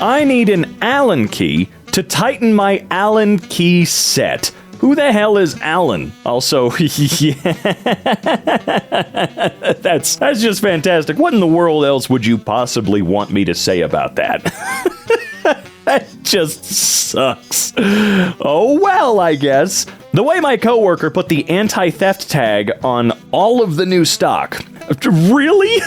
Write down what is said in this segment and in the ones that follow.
I need an Allen key to tighten my Allen key set. Who the hell is Allen? Also, yeah, that's just fantastic. What in the world else would you possibly want me to say about that? That just sucks. Oh well, I guess. The way my coworker put the anti-theft tag on all of the new stock. Really?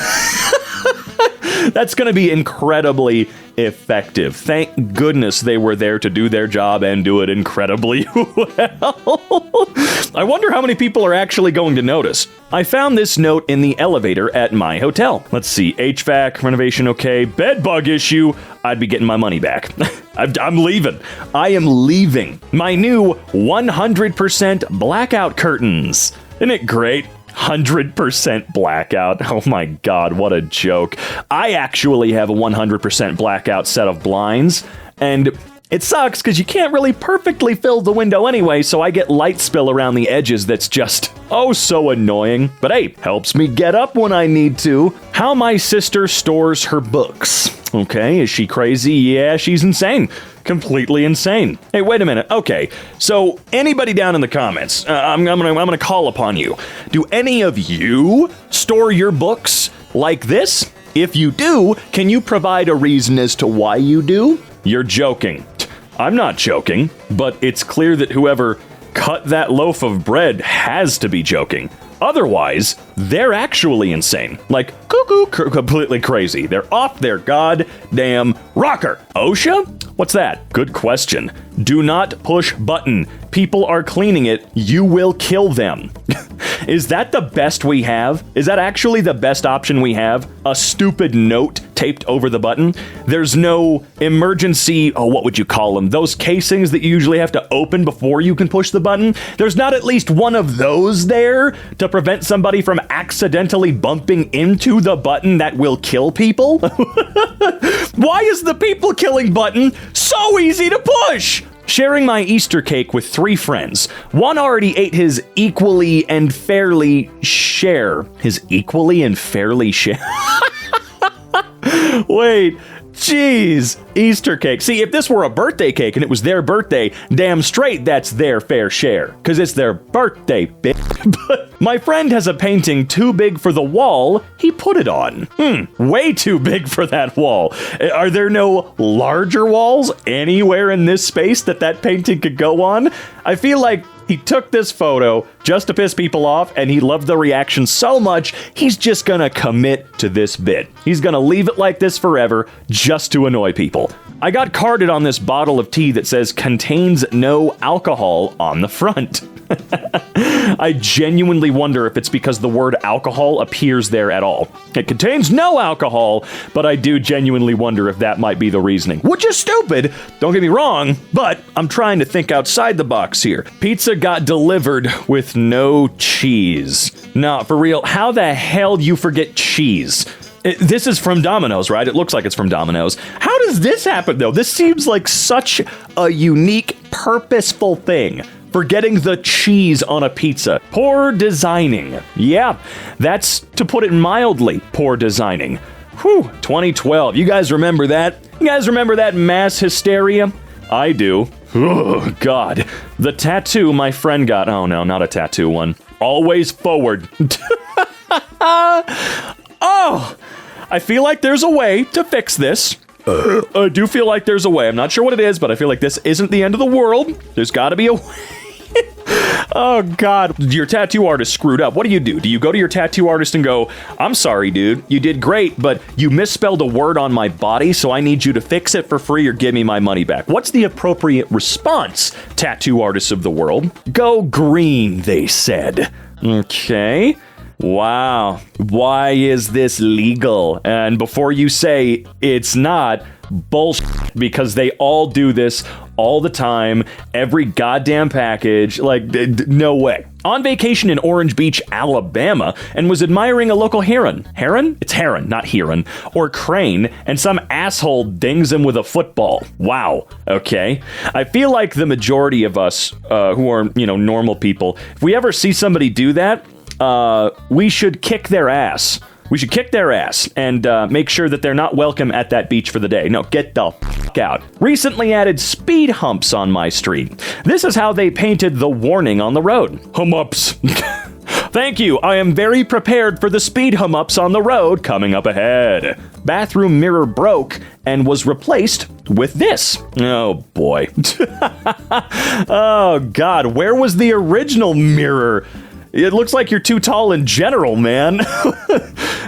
That's going to be incredibly effective. Thank goodness they were there to do their job and do it incredibly well. I wonder how many people are actually going to notice. I found this note in the elevator at my hotel. Let's see, HVAC, renovation okay, bed bug issue, I'd be getting my money back. I'm leaving. I am leaving. My new 100% blackout curtains. Isn't it great? 100% blackout. Oh my god, what a joke. I actually have a 100% blackout set of blinds, and it sucks because you can't really perfectly fill the window anyway, so I get light spill around the edges that's just, oh, so annoying. But hey, helps me get up when I need to. How my sister stores her books. Okay, is she crazy? Yeah, she's insane. Completely insane. Hey, wait a minute. Okay, so anybody down in the comments, I'm gonna call upon you. Do any of you store your books like this? If you do, can you provide a reason as to why you do? You're joking. I'm not joking, but it's clear that whoever cut that loaf of bread has to be joking. Otherwise, they're actually insane. Like, cuckoo, completely crazy. They're off their goddamn rocker. OSHA? What's that? Good question. Do not push button. People are cleaning it. You will kill them. Is that the best we have? Is that actually the best option we have? A stupid note taped over the button? There's no emergency, what would you call them? Those casings that you usually have to open before you can push the button? There's not at least one of those there to prevent somebody from accidentally bumping into the button that will kill people? Why is the people killing button so easy to push? Sharing my Easter cake with 3 friends. One already ate his equally and fairly share. His equally and fairly share? Wait, jeez. Easter cake. See, if this were a birthday cake and it was their birthday, damn straight that's their fair share. Because it's their birthday, bitch. But my friend has a painting too big for the wall he put it on. Way too big for that wall. Are there no larger walls anywhere in this space that painting could go on? I feel like he took this photo just to piss people off, and he loved the reaction so much, he's just gonna commit to this bit. He's gonna leave it like this forever just to annoy people. I got carded on this bottle of tea that says contains no alcohol on the front. I genuinely wonder if it's because the word alcohol appears there at all. It contains no alcohol, but I do genuinely wonder if that might be the reasoning. Which is stupid, don't get me wrong, but I'm trying to think outside the box here. Pizza got delivered with no cheese. Nah, for real, how the hell do you forget cheese? This is from Domino's, right? It looks like it's from Domino's. How does this happen, though? This seems like such a unique, purposeful thing. Forgetting the cheese on a pizza. Poor designing. Yeah, that's, to put it mildly, poor designing. Whew, 2012. You guys remember that? You guys remember that mass hysteria? I do. Oh, God. The tattoo my friend got. Oh, no, not a tattoo one. Always forward. Oh, I feel like there's a way to fix this. I do feel like there's a way. I'm not sure what it is, but I feel like this isn't the end of the world. There's got to be a way. Oh, God. Your tattoo artist screwed up. What do? Do you go to your tattoo artist and go, I'm sorry, dude. You did great, but you misspelled a word on my body, so I need you to fix it for free or give me my money back. What's the appropriate response, tattoo artists of the world? Go green, they said. Okay. Wow. Why is this legal? And before you say it's not, bullshit, because they all do this all the time, every goddamn package. Like, no way. On vacation in Orange Beach, Alabama, and was admiring a local heron. Heron? It's heron, not heron. Or crane, and some asshole dings him with a football. Wow. Okay. I feel like the majority of us who are, normal people, if we ever see somebody do that, we should kick their ass. We should kick their ass and make sure that they're not welcome at that beach for the day. No, get the walkout. Recently added speed humps on my street. This is how they painted the warning on the road. Hum-ups. Thank you. I am very prepared for the speed hum-ups on the road coming up ahead. Bathroom mirror broke and was replaced with this. Oh, boy. Oh, God. Where was the original mirror? It looks like you're too tall in general, man.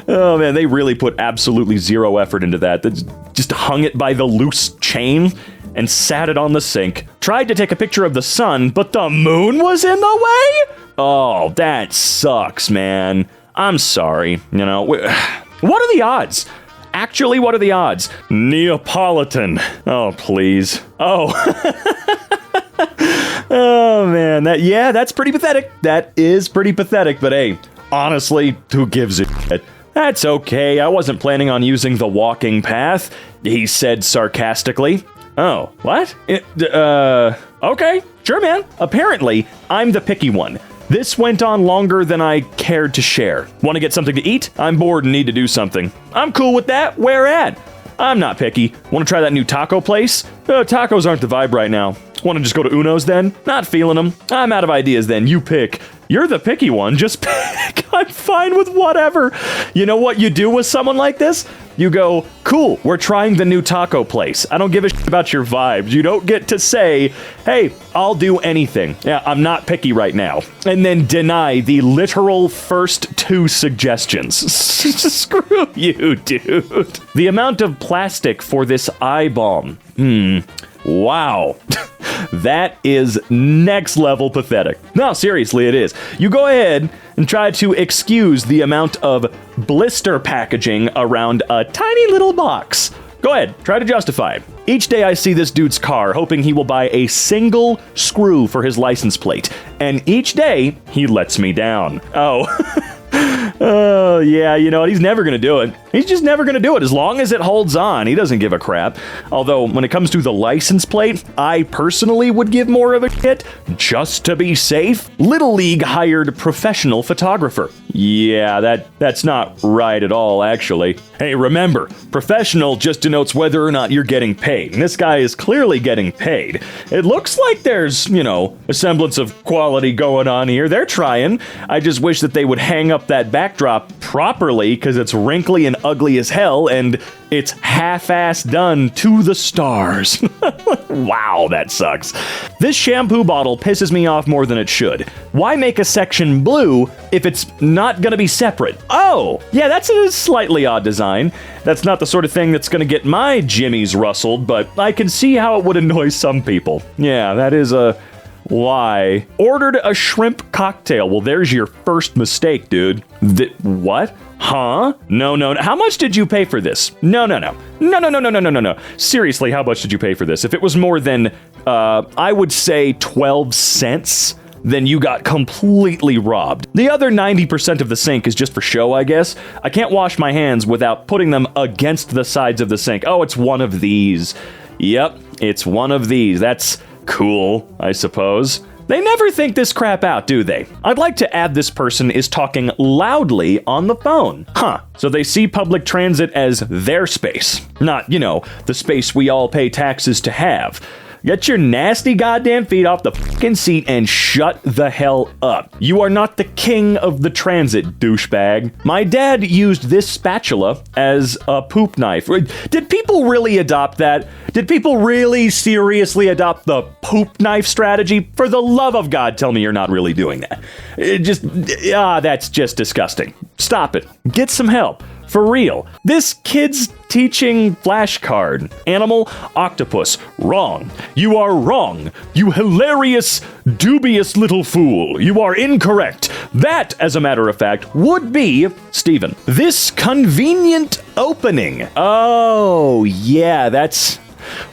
Oh, man, they really put absolutely zero effort into that. They just hung it by the loose chain and sat it on the sink. Tried to take a picture of the sun, but the moon was in the way? Oh, that sucks, man. I'm sorry. You know, what are the odds? Actually, what are the odds? Neapolitan. Oh, please. Oh. Oh, man. That's pretty pathetic. That is pretty pathetic, but hey, honestly, who gives a shit? That's okay. I wasn't planning on using the walking path, he said sarcastically. Oh, what? Okay, sure, man. Apparently, I'm the picky one. This went on longer than I cared to share. Want to get something to eat? I'm bored and need to do something. I'm cool with that. Where at? I'm not picky. Want to try that new taco place? Tacos aren't the vibe right now. Want to just go to Uno's then? Not feeling them. I'm out of ideas then. You pick. You're the picky one. Just pick. I'm fine with whatever. You know what you do with someone like this? You go, cool, we're trying the new taco place. I don't give a shit about your vibes. You don't get to say, hey, I'll do anything. Yeah, I'm not picky right now. And then deny the literal first two suggestions. Screw you, dude. The amount of plastic for this eye balm. Wow. That is next level pathetic. No, seriously, it is. You go ahead and try to excuse the amount of blister packaging around a tiny little box. Go ahead, try to justify it. Each day I see this dude's car, hoping he will buy a single screw for his license plate. And each day, he lets me down. Oh. Oh, yeah, you know what? He's never going to do it. He's just never going to do it as long as it holds on. He doesn't give a crap. Although, when it comes to the license plate, I personally would give more of a shit just to be safe. Little League hired professional photographer. Yeah, that's not right at all, actually. Hey, remember, professional just denotes whether or not you're getting paid. And this guy is clearly getting paid. It looks like there's, you know, a semblance of quality going on here. They're trying. I just wish that they would hang up that backdrop properly because it's wrinkly and ugly as hell and it's half-assed done to the stars. Wow, that sucks. This shampoo bottle pisses me off more than it should. Why make a section blue if it's not going to be separate? Oh, yeah, that's a slightly odd design. That's not the sort of thing that's going to get my jimmies rustled, but I can see how it would annoy some people. Yeah, that is a... Why? Ordered a shrimp cocktail. Well, there's your first mistake, dude. What? Huh? No. How much did you pay for this? No. Seriously, how much did you pay for this? If it was more than, I would say 12 cents, then you got completely robbed. The other 90% of the sink is just for show, I guess. I can't wash my hands without putting them against the sides of the sink. Oh, it's one of these. Yep, it's one of these. That's cool, I suppose. They never think this crap out, do they? I'd like to add this person is talking loudly on the phone. Huh. So they see public transit as their space. Not, you know, the space we all pay taxes to have. Get your nasty goddamn feet off the fucking seat and shut the hell up. You are not the king of the transit, douchebag. My dad used this spatula as a poop knife. Did people really adopt that? Did people really seriously adopt the poop knife strategy? For the love of God, tell me you're not really doing that. That's just disgusting. Stop it. Get some help. For real. This kid's teaching flashcard. Animal, octopus. Wrong. You are wrong. You hilarious, dubious little fool. You are incorrect. That, as a matter of fact, would be Steven. This convenient opening. Oh, yeah, that's...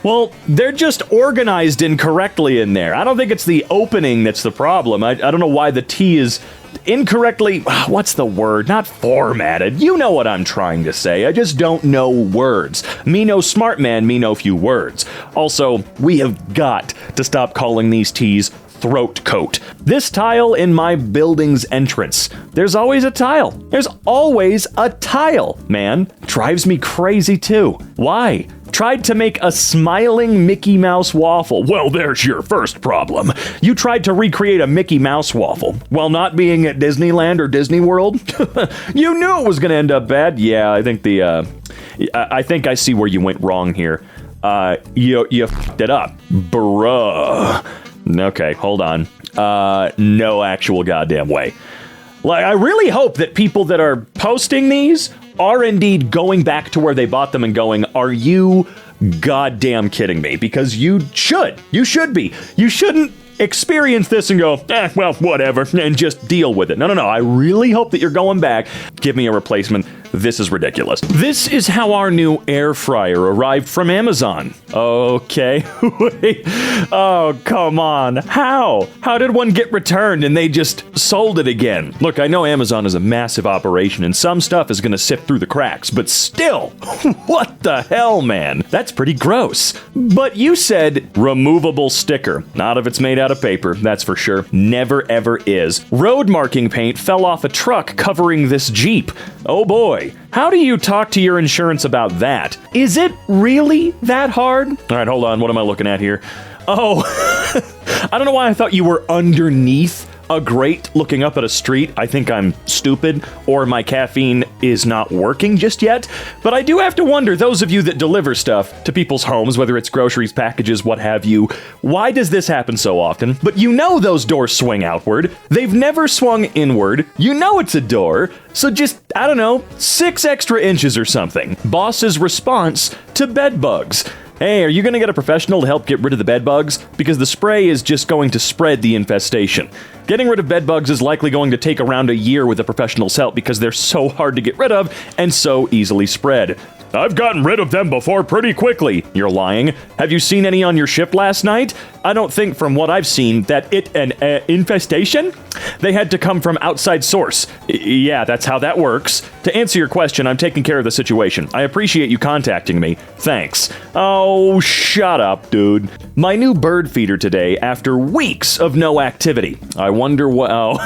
Well, they're just organized incorrectly in there. I don't think it's the opening that's the problem. I don't know why the T is incorrectly... What's the word? Not formatted. You know what I'm trying to say. I just don't know words. Me no smart man, me no few words. Also, we have got to stop calling these T's throat coat. This tile in my building's entrance. There's always a tile. There's always a tile, man. Drives me crazy too. Why? Tried to make a smiling Mickey Mouse waffle. Well, there's your first problem. You tried to recreate a Mickey Mouse waffle while not being at Disneyland or Disney World. You knew it was going to end up bad. Yeah, I think I think I see where you went wrong here. You f***ed it up. Bruh. Okay, hold on. No actual goddamn way. Like, I really hope that people that are posting these are indeed going back to where they bought them and going, are you goddamn kidding me? Because you should. You should be. You shouldn't experience this and go, well, whatever, and just deal with it. No. I really hope that you're going back. Give me a replacement. This is ridiculous. This is how our new air fryer arrived from Amazon. Okay. Wait. Oh, come on. How? How did one get returned and they just sold it again? Look, I know Amazon is a massive operation and some stuff is going to sift through the cracks, but still, what the hell, man? That's pretty gross. But you said removable sticker. Not if it's made out of paper, that's for sure. Never ever is. Road marking paint fell off a truck covering this Jeep. Oh boy. How do you talk to your insurance about that? Is it really that hard? All right, hold on. What am I looking at here? Oh, I don't know why I thought you were underneath a grate looking up at a street. I think I'm stupid or my caffeine is not working just yet. But I do have to wonder, those of you that deliver stuff to people's homes, whether it's groceries, packages, what have you, why does this happen so often? But you know those doors swing outward. They've never swung inward. You know it's a door. So just, I don't know, 6 extra inches or something. Boss's response to bed bugs. Hey, are you going to get a professional to help get rid of the bed bugs? Because the spray is just going to spread the infestation. Getting rid of bed bugs is likely going to take around a year with a professional's help because they're so hard to get rid of and so easily spread. I've gotten rid of them before pretty quickly. You're lying. Have you seen any on your shift last night? I don't think from what I've seen that an infestation? They had to come from outside source. Yeah, that's how that works. To answer your question, I'm taking care of the situation. I appreciate you contacting me. Thanks. Oh, shut up, dude. My new bird feeder today after weeks of no activity. I wonder what... Oh.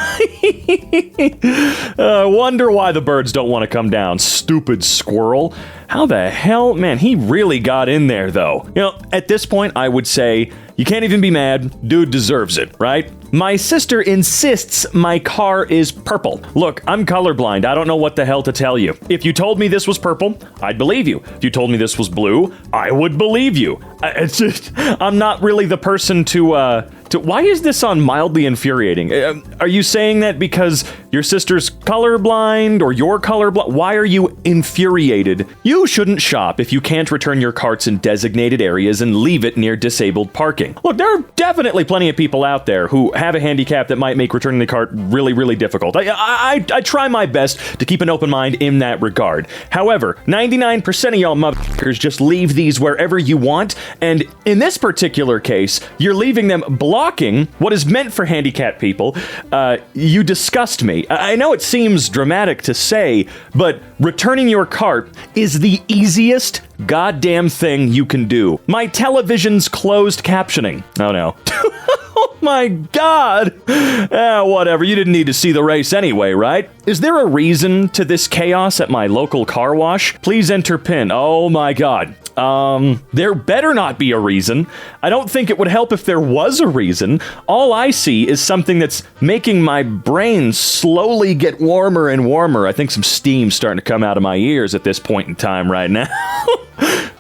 I wonder why the birds don't want to come down. Stupid squirrel. How the hell? Man, he really got in there, though. You know, at this point, I would say, you can't even be mad. Dude deserves it, right? My sister insists my car is purple. Look, I'm colorblind. I don't know what the hell to tell you. If you told me this was purple, I'd believe you. If you told me this was blue, I would believe you. It's just, I'm not really the person to why is this on mildly infuriating? Are you saying that because your sister's colorblind or you're colorblind? Why are you infuriated? You shouldn't shop if you can't return your carts in designated areas and leave it near disabled parking. Look, there are definitely plenty of people out there who have a handicap that might make returning the cart really, really difficult. I try my best to keep an open mind in that regard. However, 99% of y'all motherfuckers just leave these wherever you want, and in this particular case, you're leaving them blocking what is meant for handicapped people. You disgust me. I know it seems dramatic to say, but returning your cart is the easiest goddamn thing you can do. My television's closed captioning. Oh no. Oh my god! Whatever, you didn't need to see the race anyway, right? Is there a reason to this chaos at my local car wash? Please enter PIN. Oh my god. There better not be a reason. I don't think it would help if there was a reason. All I see is something that's making my brain slowly get warmer and warmer. I think some steam's starting to come out of my ears at this point in time right now.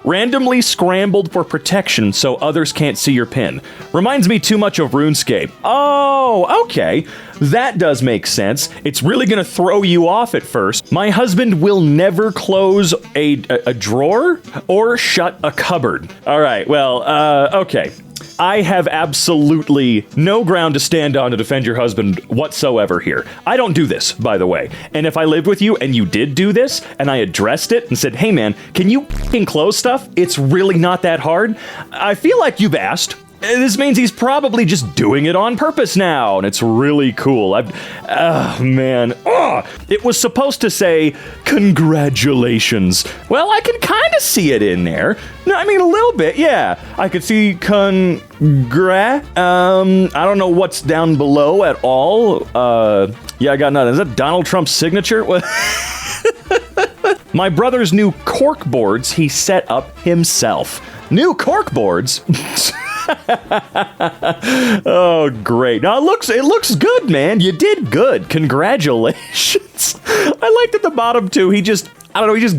Randomly scrambled for protection so others can't see your PIN. Reminds me too much of RuneScape. Oh, okay. That does make sense. It's really gonna throw you off at first. My husband will never close a drawer or shut a cupboard. All right, well, okay. I have absolutely no ground to stand on to defend your husband whatsoever here. I don't do this, by the way. And if I lived with you and you did do this, and I addressed it and said, hey man, can you f***ing close stuff? It's really not that hard. I feel like you've asked. This means he's probably just doing it on purpose now, and it's really cool. Man. It was supposed to say, congratulations. Well, I can kind of see it in there. No, I mean, a little bit, yeah. I could see I don't know what's down below at all. Yeah, I got nothing. Is that Donald Trump's signature? What? My brother's new cork boards he set up himself. New cork boards? Oh, great. Now, it looks good, man. You did good. Congratulations. I liked at the bottom, too. He just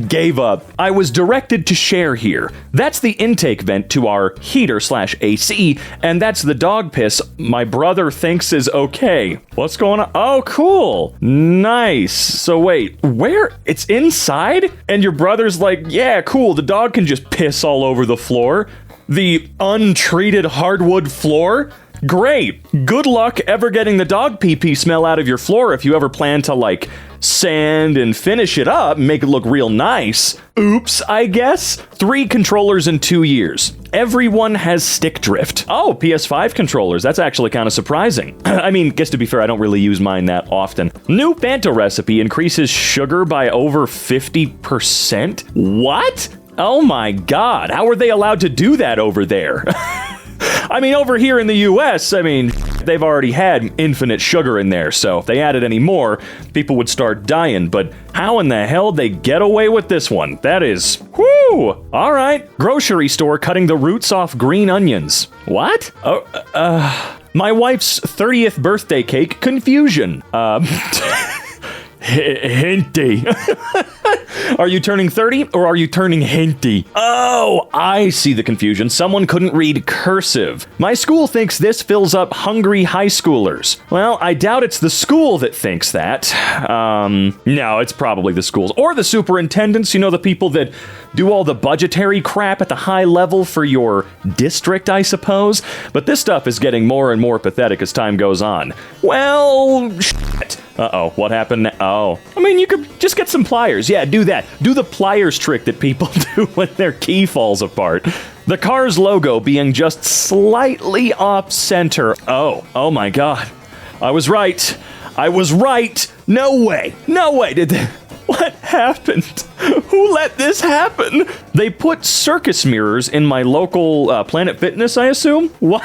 gave up. I was directed to share here. That's the intake vent to our heater/AC, and that's the dog piss my brother thinks is okay. What's going on? Oh, cool. Nice. So wait, where? It's inside? And your brother's like, yeah, cool. The dog can just piss all over the floor. The untreated hardwood floor? Great. Good luck ever getting the dog pee-pee smell out of your floor if you ever plan to, like, sand and finish it up and make it look real nice. Oops, I guess. 3 controllers in 2 years. Everyone has stick drift. Oh, PS5 controllers. That's actually kind of surprising. I mean, guess to be fair, I don't really use mine that often. New Fanta recipe increases sugar by over 50%? What? Oh my god, how are they allowed to do that over there? I mean, over here in the US, they've already had infinite sugar in there, so if they added any more, people would start dying, but how in the hell they get away with this one? That is, whoo! Alright, grocery store cutting the roots off green onions. What? My wife's 30th birthday cake confusion. Hinty. Are you turning 30 or are you turning hinty? Oh, I see the confusion. Someone couldn't read cursive. My school thinks this fills up hungry high schoolers. Well, I doubt it's the school that thinks that. No, it's probably the schools. Or the superintendents, the people that do all the budgetary crap at the high level for your district, I suppose. But this stuff is getting more and more pathetic as time goes on. Well, shit. Uh-oh, what happened? Oh. You could just get some pliers. Yeah, do that. Do the pliers trick that people do when their key falls apart. The car's logo being just slightly off-center. Oh my god. I was right. No way. What happened? Who let this happen? They put circus mirrors in my local Planet Fitness, I assume? Why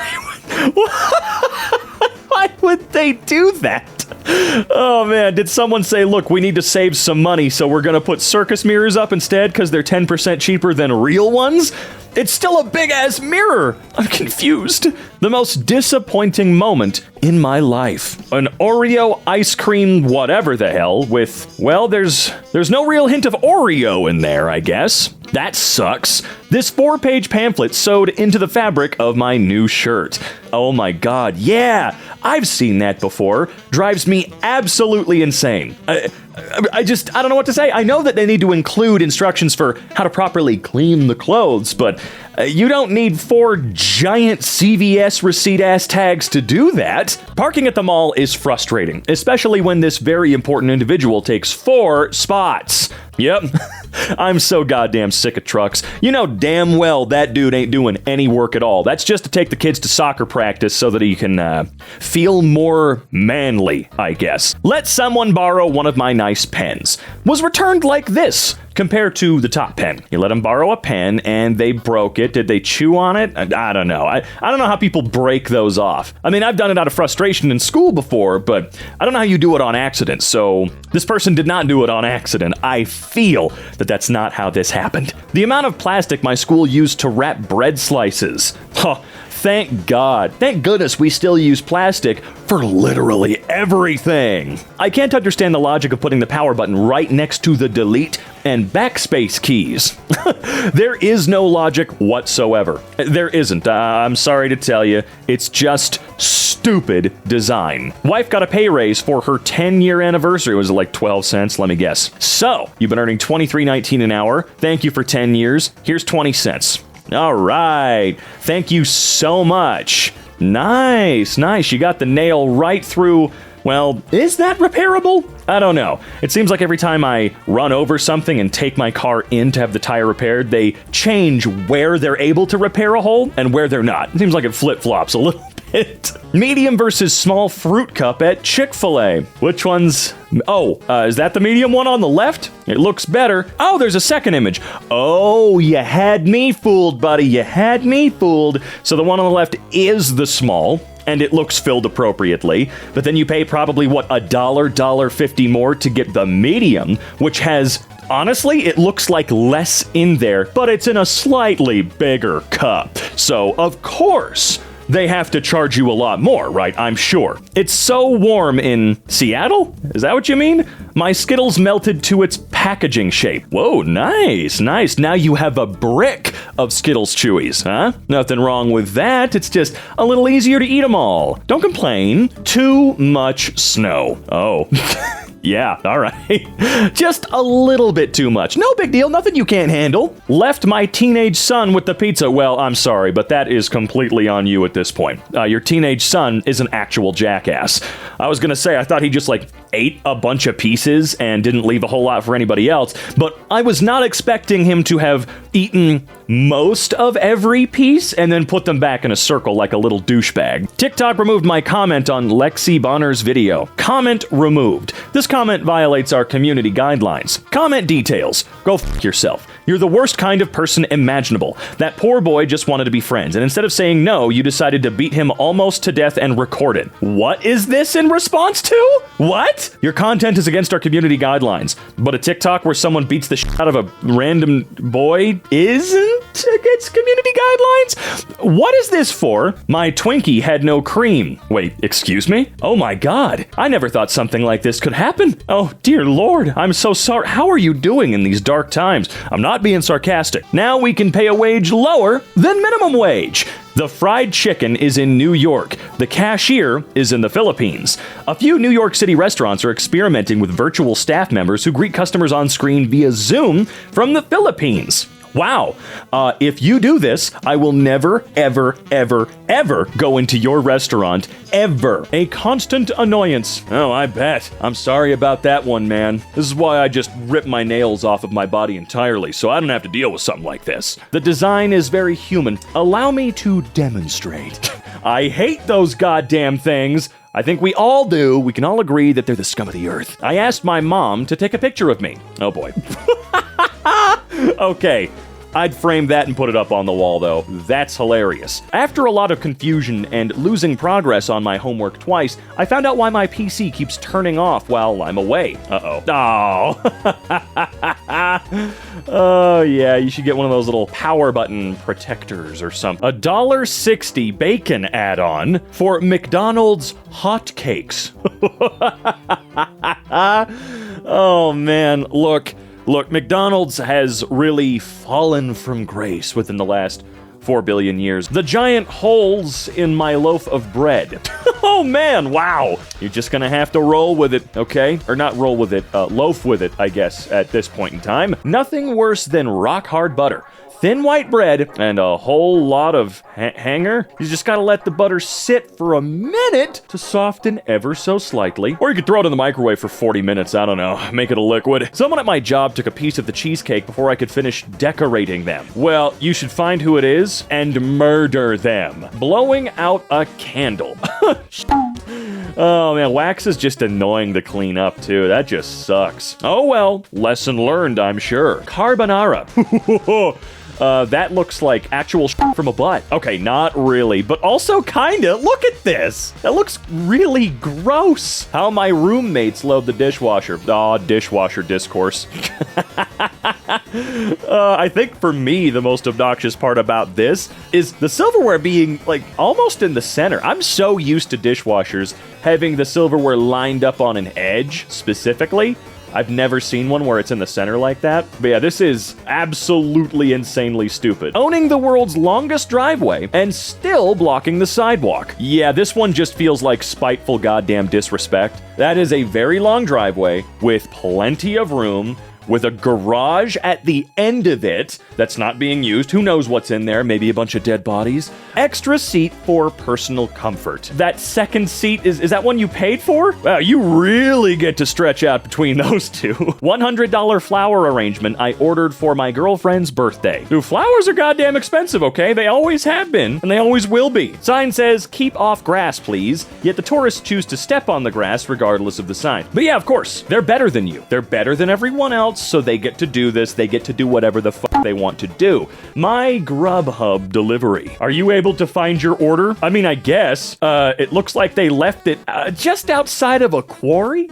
would they do that? Oh man, did someone say, look, we need to save some money, so we're gonna put circus mirrors up instead because they're 10% cheaper than real ones? It's still a big-ass mirror! I'm confused. The most disappointing moment in my life. An Oreo ice cream whatever the hell with, well, there's no real hint of Oreo in there, I guess. That sucks. This 4-page pamphlet sewed into the fabric of my new shirt. Oh my god, yeah! I've seen that before. Drives me absolutely insane. I don't know what to say. I know that they need to include instructions for how to properly clean the clothes, but you don't need 4 giant CVS receipt-ass tags to do that. Parking at the mall is frustrating, especially when this very important individual takes 4 spots. Yep. I'm so goddamn sick of trucks. You know damn well that dude ain't doing any work at all. That's just to take the kids to soccer practice so that he can feel more manly, I guess. Let someone borrow one of my nice pens. Was returned like this compared to the top pen. You let them borrow a pen and they broke it. Did they chew on it? I don't know. I don't know how people break those off. I've done it out of frustration in school before, but I don't know how you do it on accident. So this person did not do it on accident. I feel that that's not how this happened. The amount of plastic my school used to wrap bread slices. Huh. Thank God. Thank goodness we still use plastic for literally everything. I can't understand the logic of putting the power button right next to the delete and backspace keys. There is no logic whatsoever. There isn't. I'm sorry to tell you. It's just stupid design. Wife got a pay raise for her 10-year anniversary. It was like 12 cents, let me guess. So, you've been earning $23.19 an hour. Thank you for 10 years. Here's 20 cents. All right. Thank you so much. Nice. You got the nail right through. Well, is that repairable? I don't know. It seems like every time I run over something and take my car in to have the tire repaired, they change where they're able to repair a hole and where they're not. It seems like it flip-flops a little bit. Medium versus small fruit cup at Chick-fil-A. Which one's... is that the medium one on the left? It looks better. Oh, there's a second image. Oh, you had me fooled, buddy. You had me fooled. So the one on the left is the small, and it looks filled appropriately. But then you pay probably, $1.50 more to get the medium, which has Honestly, it looks like less in there, but it's in a slightly bigger cup. So, of course, they have to charge you a lot more, right? I'm sure. It's so warm in Seattle? Is that what you mean? My Skittles melted to its packaging shape. Whoa, nice, nice. Now you have a brick of Skittles Chewies, huh? Nothing wrong with that. It's just a little easier to eat them all. Don't complain. Too much snow. Oh. Yeah, all right. Just a little bit too much. No big deal, nothing you can't handle. Left my teenage son with the pizza. Well, I'm sorry, but that is completely on you at this point. Your teenage son is an actual jackass. I was gonna say, I thought he just ate a bunch of pieces and didn't leave a whole lot for anybody else, but I was not expecting him to have eaten most of every piece and then put them back in a circle like a little douchebag. TikTok removed my comment on Lexi Bonner's video. Comment removed. This comment violates our community guidelines. Comment details. Go f*** yourself. You're the worst kind of person imaginable. That poor boy just wanted to be friends, and instead of saying no, you decided to beat him almost to death and record it. What is this in response to? What? Your content is against our community guidelines, but a TikTok where someone beats the shit out of a random boy isn't against community guidelines? What is this for? My Twinkie had no cream. Wait, excuse me? Oh my god. I never thought something like this could happen. Oh, dear lord. I'm so sorry. How are you doing in these dark times? I'm not being sarcastic. Now we can pay a wage lower than minimum wage. The fried chicken is in New York. The cashier is in the Philippines. A few New York City restaurants are experimenting with virtual staff members who greet customers on screen via Zoom from the Philippines. Wow. If you do this, I will never, ever, ever, ever go into your restaurant, ever. A constant annoyance. Oh, I bet. I'm sorry about that one, man. This is why I just rip my nails off of my body entirely, so I don't have to deal with something like this. The design is very human. Allow me to demonstrate. I hate those goddamn things. I think we all do. We can all agree that they're the scum of the earth. I asked my mom to take a picture of me. Oh boy. Okay. I'd frame that and put it up on the wall, though. That's hilarious. After a lot of confusion and losing progress on my homework twice, I found out why my PC keeps turning off while I'm away. Uh-oh. Oh. Oh, yeah, you should get one of those little power button protectors or something. $1.60 bacon add-on for McDonald's hotcakes. Oh, man, Look, McDonald's has really fallen from grace within the last 4 billion years. The giant holes in my loaf of bread. Oh man, wow. You're just gonna have to roll with it, okay? Or not roll with it, loaf with it, I guess, at this point in time. Nothing worse than rock hard butter. Thin white bread and a whole lot of hanger. You just gotta let the butter sit for a minute to soften ever so slightly. Or you could throw it in the microwave for 40 minutes, I don't know, make it a liquid. Someone at my job took a piece of the cheesecake before I could finish decorating them. Well, you should find who it is and murder them. Blowing out a candle. Oh man, wax is just annoying to clean up too. That just sucks. Oh well, lesson learned, I'm sure. Carbonara. That looks like actual from a butt. Okay, not really, but also kinda. Look at this. That looks really gross. How my roommates load the dishwasher. Aw, dishwasher discourse. I think for me, the most obnoxious part about this is the silverware being, almost in the center. I'm so used to dishwashers having the silverware lined up on an edge, specifically. I've never seen one where it's in the center like that. But yeah, this is absolutely insanely stupid. Owning the world's longest driveway and still blocking the sidewalk. Yeah, this one just feels like spiteful goddamn disrespect. That is a very long driveway with plenty of room, with a garage at the end of it that's not being used. Who knows what's in there? Maybe a bunch of dead bodies. Extra seat for personal comfort. That second seat, is that one you paid for? Wow, you really get to stretch out between those two. $100 flower arrangement I ordered for my girlfriend's birthday. Dude, flowers are goddamn expensive, okay? They always have been, and they always will be. Sign says, keep off grass, please. Yet the tourists choose to step on the grass regardless of the sign. But yeah, of course, they're better than you. They're better than everyone else, so they get to do this. They get to do whatever the fuck they want to do. My Grubhub delivery. Are you able to find your order? I mean, I guess. It looks like they left it just outside of a quarry.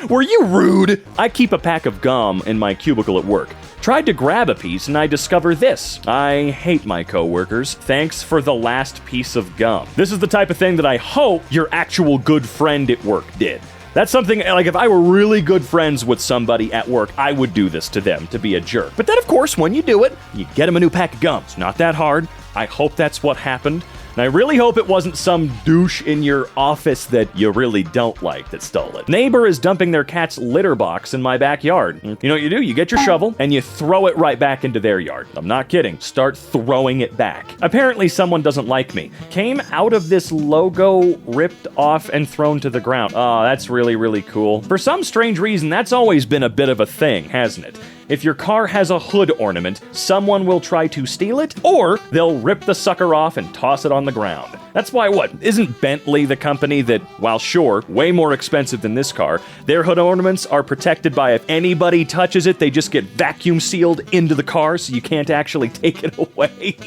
Were you rude? I keep a pack of gum in my cubicle at work. Tried to grab a piece and I discover this. I hate my coworkers. Thanks for the last piece of gum. This is the type of thing that I hope your actual good friend at work did. That's something, like, if I were really good friends with somebody at work, I would do this to them, to be a jerk. But then, of course, when you do it, you get them a new pack of gum. It's not that hard. I hope that's what happened. And I really hope it wasn't some douche in your office that you really don't like that stole it. Neighbor is dumping their cat's litter box in my backyard. You know what you do? You get your shovel and you throw it right back into their yard. I'm not kidding. Start throwing it back. Apparently someone doesn't like me. Came out of this logo, ripped off and thrown to the ground. Oh, that's really, really cool. For some strange reason, that's always been a bit of a thing, hasn't it? If your car has a hood ornament, someone will try to steal it, or they'll rip the sucker off and toss it on the ground. That's why isn't Bentley the company that, while sure, way more expensive than this car, their hood ornaments are protected by if anybody touches it, they just get vacuum sealed into the car so you can't actually take it away.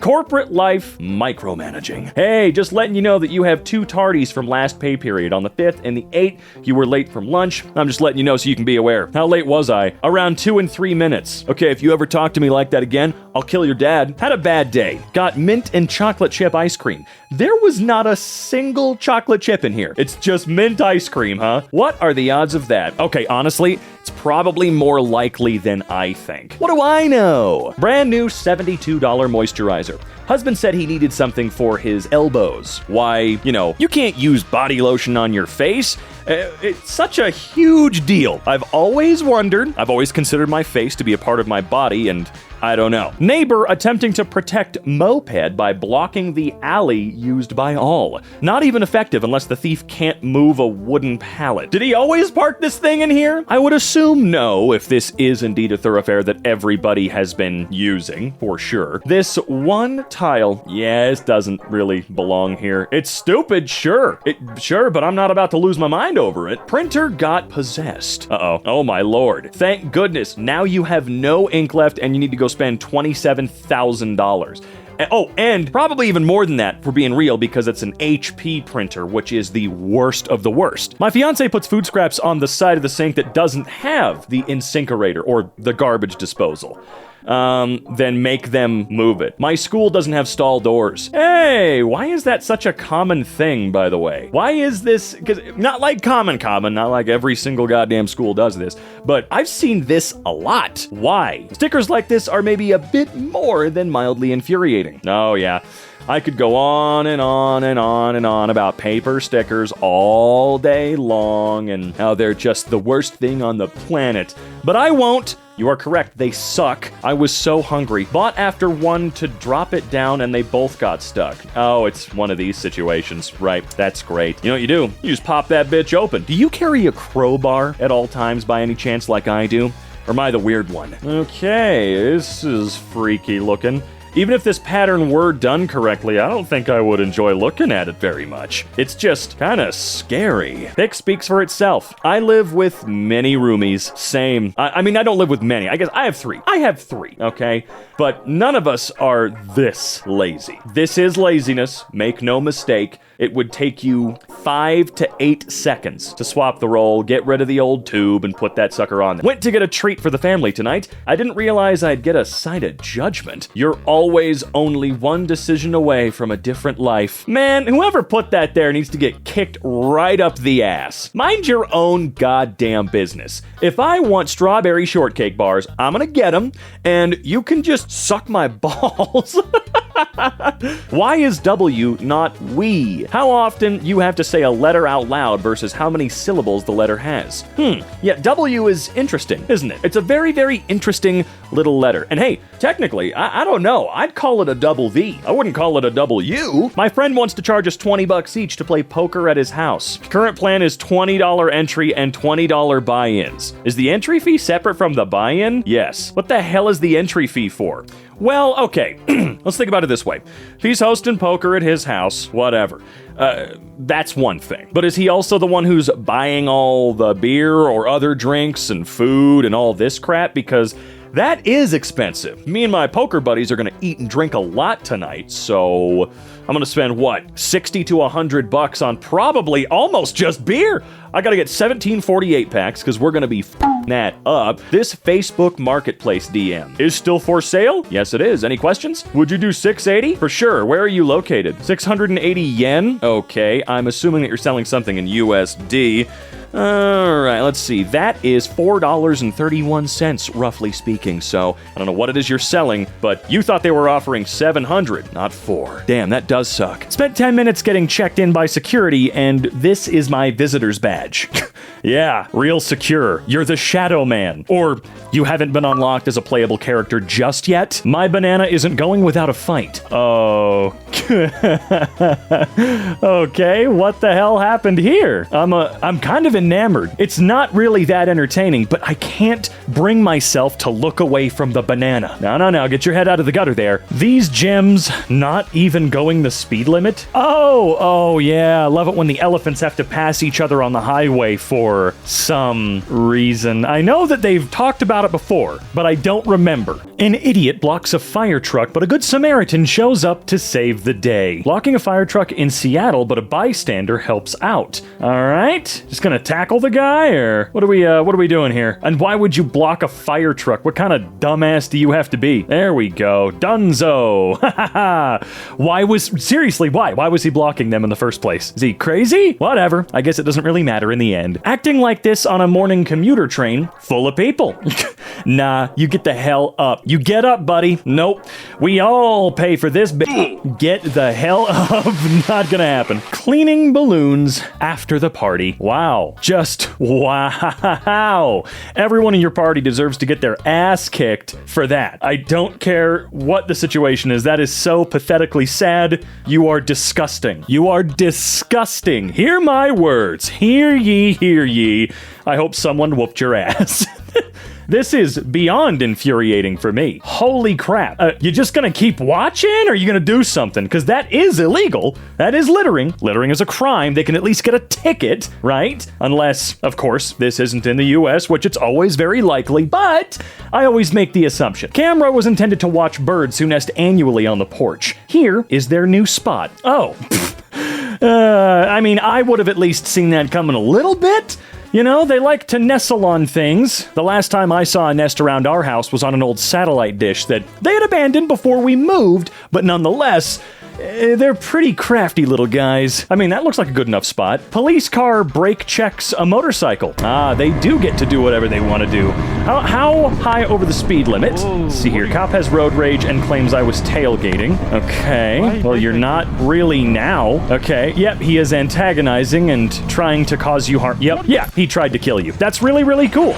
Corporate life micromanaging. Hey, just letting you know that you have 2 tardies from last pay period. On the 5th and the 8th, you were late from lunch. I'm just letting you know so you can be aware. How late was I? Around 2 and 3 minutes. Okay, if you ever talk to me like that again, I'll kill your dad. Had a bad day. Got mint and chocolate chip ice cream. There was not a single chocolate chip in here. It's just mint ice cream, huh? What are the odds of that? Okay, honestly, it's probably more likely than I think. What do I know? Brand new $72 moisturizer. Husband said he needed something for his elbows. Why, you can't use body lotion on your face. It's such a huge deal. I've always considered my face to be a part of my body, and I don't know. Neighbor attempting to protect moped by blocking the alley used by all. Not even effective unless the thief can't move a wooden pallet. Did he always park this thing in here? I would assume no, if this is indeed a thoroughfare that everybody has been using, for sure. This one tile, yes, doesn't really belong here. It's stupid, sure, but I'm not about to lose my mind over it. Printer got possessed. Uh-oh. Oh my lord. Thank goodness. Now you have no ink left and you need to go spend $27,000. Oh, and probably even more than that, for being real, because it's an HP printer, which is the worst of the worst. My fiance puts food scraps on the side of the sink that doesn't have the incinerator or the garbage disposal. Then make them move it. My school doesn't have stall doors. Hey, why is that such a common thing, by the way? Why is this? Because not like common, not like every single goddamn school does this, but I've seen this a lot. Why? Stickers like this are maybe a bit more than mildly infuriating. Oh yeah. I could go on and on and on and on about paper stickers all day long and how they're just the worst thing on the planet. But I won't. You are correct, they suck. I was so hungry. Bought after one to drop it down and they both got stuck. Oh, it's one of these situations. Right, that's great. You know what you do? You just pop that bitch open. Do you carry a crowbar at all times by any chance like I do? Or am I the weird one? Okay, this is freaky looking. Even if this pattern were done correctly, I don't think I would enjoy looking at it very much. It's just kinda scary. Pic speaks for itself. I live with many roomies. Same. I mean, I don't live with many. I guess I have 3. I have 3, okay? But none of us are this lazy. This is laziness, make no mistake. It would take you 5 to 8 seconds to swap the roll, get rid of the old tube, and put that sucker on. Went to get a treat for the family tonight. I didn't realize I'd get a side of judgment. You're always only one decision away from a different life. Man, whoever put that there needs to get kicked right up the ass. Mind your own goddamn business. If I want strawberry shortcake bars, I'm gonna get them, and you can just suck my balls. Why is W not we? How often you have to say a letter out loud versus how many syllables the letter has? Yeah, W is interesting, isn't it? It's a very, very interesting little letter. And hey, technically, I don't know. I'd call it a double V. I wouldn't call it a double U. My friend wants to charge us $20 each to play poker at his house. Current plan is $20 entry and $20 buy-ins. Is the entry fee separate from the buy-in? Yes. What the hell is the entry fee for? Well, okay, let's think about it this way. If he's hosting poker at his house, whatever, that's one thing. But is he also the one who's buying all the beer or other drinks and food and all this crap? Because that is expensive. Me and my poker buddies are gonna eat and drink a lot tonight, so I'm gonna spend, what, $60 to $100 on probably almost just beer? I gotta get 17 48 packs because we're gonna be that up. This Facebook Marketplace DM is still for sale? Yes, it is. Any questions? Would you do 680? For sure. Where are you located? 680 yen? Okay, I'm assuming that you're selling something in USD. All right, let's see. That is $4.31, roughly speaking. So I don't know what it is you're selling, but you thought they were offering 700, not 4. Damn, that does suck. Spent 10 minutes getting checked in by security, and this is my visitor's badge. Yeah, real secure. You're the Shadow Man. Or you haven't been unlocked as a playable character just yet. My banana isn't going without a fight. Oh. Okay, what the hell happened here? I'm kind of enamored. It's not really that entertaining, but I can't bring myself to look away from the banana. No, get your head out of the gutter there. These gems not even going the speed limit? Oh yeah, I love it when the elephants have to pass each other on the highway for some reason. I know that they've talked about it before, but I don't remember. An idiot blocks a fire truck, but a good Samaritan shows up to save the day. Blocking a fire truck in Seattle, but a bystander helps out. All right, just gonna tackle the guy, or what are we doing here? And why would you block a fire truck? What kind of dumbass do you have to be? There we go, Dunzo. Why was he blocking them in the first place? Is he crazy? Whatever. I guess it doesn't really matter in the end. Acting like this on a morning commuter train full of people. Nah, you get the hell up. You get up, buddy. Nope. We all pay for this Get the hell up. Not gonna happen. Cleaning balloons after the party. Wow. Just wow. Everyone in your party deserves to get their ass kicked for that. I don't care what the situation is. That is so pathetically sad. You are disgusting. You are disgusting. Hear my words. Hear ye, hear ye. I hope someone whooped your ass. This is beyond infuriating for me. Holy crap. You just gonna keep watching, or are you gonna do something? Because that is illegal. That is littering. Littering is a crime. They can at least get a ticket, right? Unless, of course, this isn't in the US, which it's always very likely, but I always make the assumption. Camera was intended to watch birds who nest annually on the porch. Here is their new spot. Oh. I mean, I would have at least seen that coming a little bit. You know, they like to nestle on things. The last time I saw a nest around our house was on an old satellite dish that they had abandoned before we moved, but nonetheless, they're pretty crafty little guys. I mean, that looks like a good enough spot. Police car brake checks a motorcycle. Ah, they do get to do whatever they want to do. How high over the speed limit? Let's see here. Cop has road rage and claims I was tailgating. Okay. Well, you're not really now. Okay. Yep, he is antagonizing and trying to cause you harm. Yep. Yeah, he tried to kill you. That's really, really cool.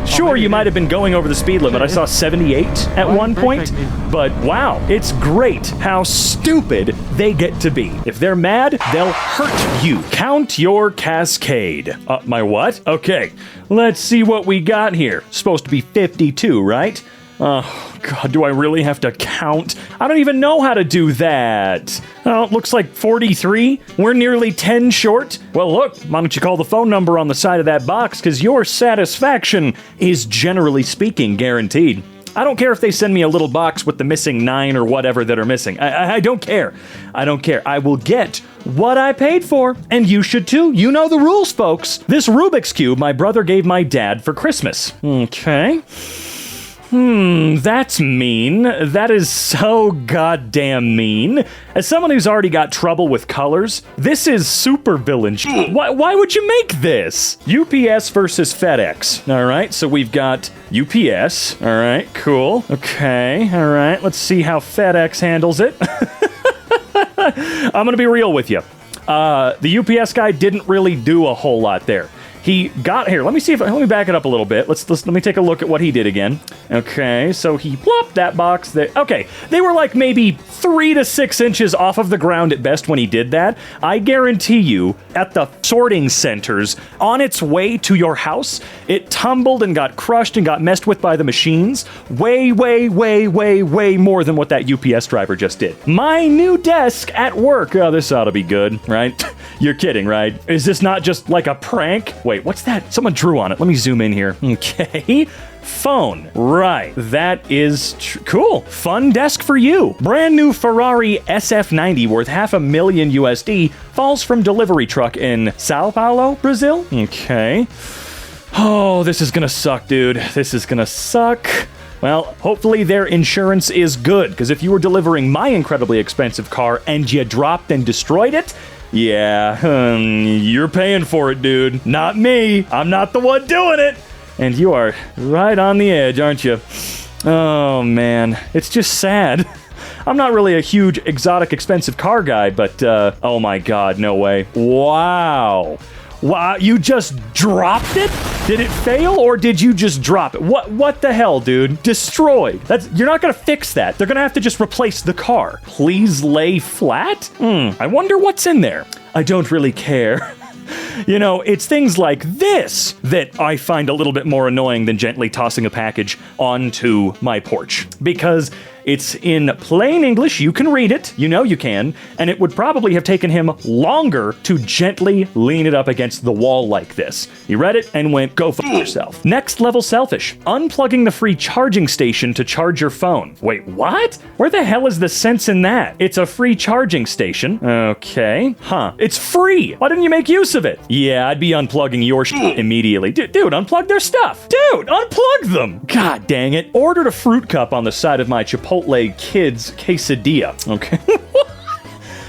Sure, you might have been going over the speed limit. I saw 78 at one point, but wow, it's great how stupid they get to be. If they're mad, they'll hurt you. Count your cascade. My what? Okay, let's see what we got here. Supposed to be 52, right? Oh, God, do I really have to count? I don't even know how to do that. Oh, it looks like 43. We're nearly 10 short. Well, look, why don't you call the phone number on the side of that box, because your satisfaction is, generally speaking, guaranteed. I don't care if they send me a little box with the missing 9 or whatever that are missing. I don't care. I don't care. I will get what I paid for, and you should too. You know the rules, folks. This Rubik's Cube my brother gave my dad for Christmas. Okay. That's mean. That is so goddamn mean. As someone who's already got trouble with colors, this is super villain shit. Why would you make this? UPS versus FedEx. All right, so we've got UPS. All right, cool. Okay, all right, let's see how FedEx handles it. I'm gonna be real with you. The UPS guy didn't really do a whole lot there. He got here. Let me back it up a little bit. Let me take a look at what he did again. Okay, so he plopped that box there. Okay, they were like maybe 3 to 6 inches off of the ground at best when he did that. I guarantee you, at the sorting centers, on its way to your house, it tumbled and got crushed and got messed with by the machines. Way, way, way, way, way more than what that UPS driver just did. My new desk at work. Oh, this ought to be good, right? You're kidding, right? Is this not just like a prank? Wait, what's that? Someone drew on it. Let me zoom in here. Okay. phone. Right. That is cool. Fun desk for you. Brand new Ferrari SF90 worth $500,000 USD falls from delivery truck in Sao Paulo, Brazil. Okay. Oh, this is gonna suck, dude. This is gonna suck. Well, hopefully their insurance is good, because if you were delivering my incredibly expensive car and you dropped and destroyed it, yeah, you're paying for it, dude. Not me. I'm not the one doing it. And you are right on the edge, aren't you? Oh, man. It's just sad. I'm not really a huge exotic expensive car guy, but, oh my god, no way. Wow. Wow, you just dropped it? Did it fail, or did you just drop it? What the hell, dude? Destroyed. You're not gonna fix that. They're gonna have to just replace the car. Please lay flat? I wonder what's in there. I don't really care. You know, it's things like this that I find a little bit more annoying than gently tossing a package onto my porch. Because it's in plain English, you can read it, you know you can, and it would probably have taken him longer to gently lean it up against the wall like this. He read it and went, go fuck yourself. Next level selfish. Unplugging the free charging station to charge your phone. Wait, what? Where the hell is the sense in that? It's a free charging station. Okay. Huh. It's free! Why didn't you make use of it? Yeah, I'd be unplugging your shit immediately. Dude, unplug their stuff. Dude, unplug them! God dang it. Ordered a fruit cup on the side of my Chipotle kids quesadilla. Okay.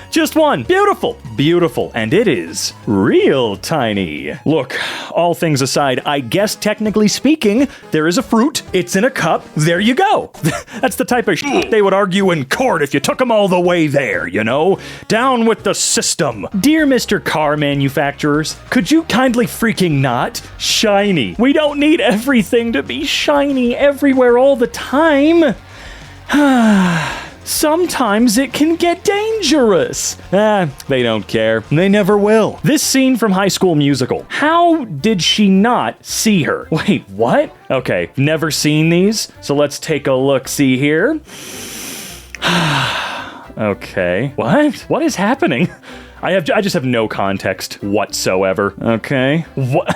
Just one. Beautiful. Beautiful. And it is real tiny. Look, all things aside, I guess technically speaking, there is a fruit. It's in a cup. There you go. That's the type of shit they would argue in court if you took them all the way there, you know? Down with the system. Dear Mr. Car Manufacturers, could you kindly freaking not? Shiny. We don't need everything to be shiny everywhere all the time. Sometimes it can get dangerous. They don't care. They never will. This scene from High School Musical. How did she not see her? Wait, what? Okay, never seen these, so let's take a look-see here. Okay. What is happening? I just have no context whatsoever. Okay. What?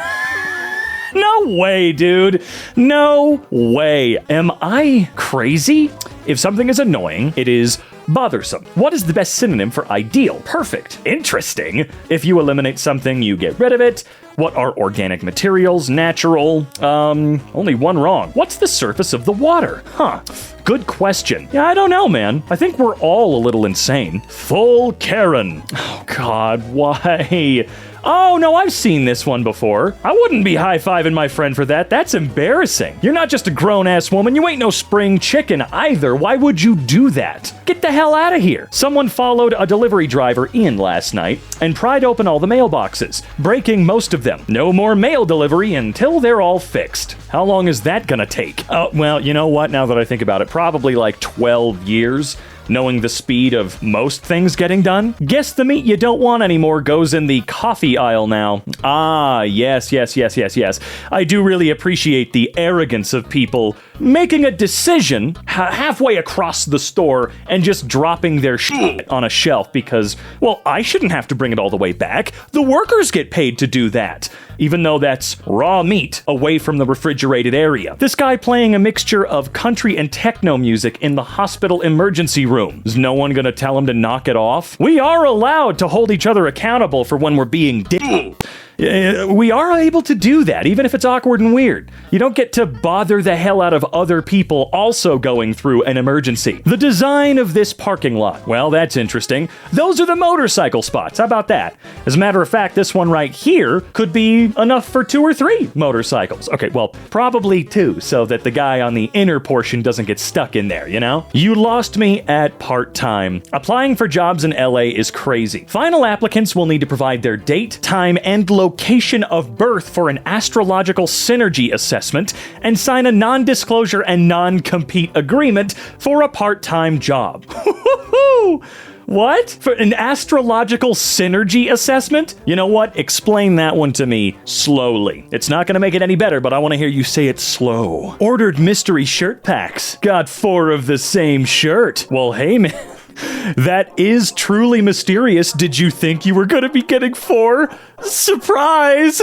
No way, dude. No way. Am I crazy? If something is annoying, it is bothersome. What is the best synonym for ideal? Perfect. Interesting. If you eliminate something, you get rid of it. What are organic materials? Natural? Only one wrong. What's the surface of the water? Huh. Good question. Yeah, I don't know, man. I think we're all a little insane. Full Karen. Oh, God, why? Oh, no, I've seen this one before. I wouldn't be high-fiving my friend for that. That's embarrassing. You're not just a grown-ass woman. You ain't no spring chicken either. Why would you do that? Get the hell out of here. Someone followed a delivery driver in last night and pried open all the mailboxes, breaking most of them. No more mail delivery until they're all fixed. How long is that gonna take? Oh, well, you know what? Now that I think about it, probably like 12 years. Knowing the speed of most things getting done? Guess the meat you don't want anymore goes in the coffee aisle now. Ah, yes. I do really appreciate the arrogance of people making a decision halfway across the store and just dropping their shit on a shelf because, well, I shouldn't have to bring it all the way back. The workers get paid to do that, even though that's raw meat away from the refrigerated area. This guy playing a mixture of country and techno music in the hospital emergency room. Is no one gonna tell him to knock it off? We are allowed to hold each other accountable for when we're being we are able to do that, even if it's awkward and weird. You don't get to bother the hell out of other people also going through an emergency. The design of this parking lot. Well, that's interesting. Those are the motorcycle spots. How about that? As a matter of fact, this one right here could be enough for 2 or 3 motorcycles. Okay, well, probably 2, so that the guy on the inner portion doesn't get stuck in there, you know? You lost me at part-time. Applying for jobs in LA is crazy. Final applicants will need to provide their date, time, and location of birth for an astrological synergy assessment and sign a non-disclosure and non-compete agreement for a part-time job. What? For an astrological synergy assessment? You know what? Explain that one to me slowly. It's not gonna make it any better, but I want to hear you say it slow. Ordered mystery shirt packs. Got 4 of the same shirt. Well, hey, man. That is truly mysterious. Did you think you were going to be getting 4? Surprise!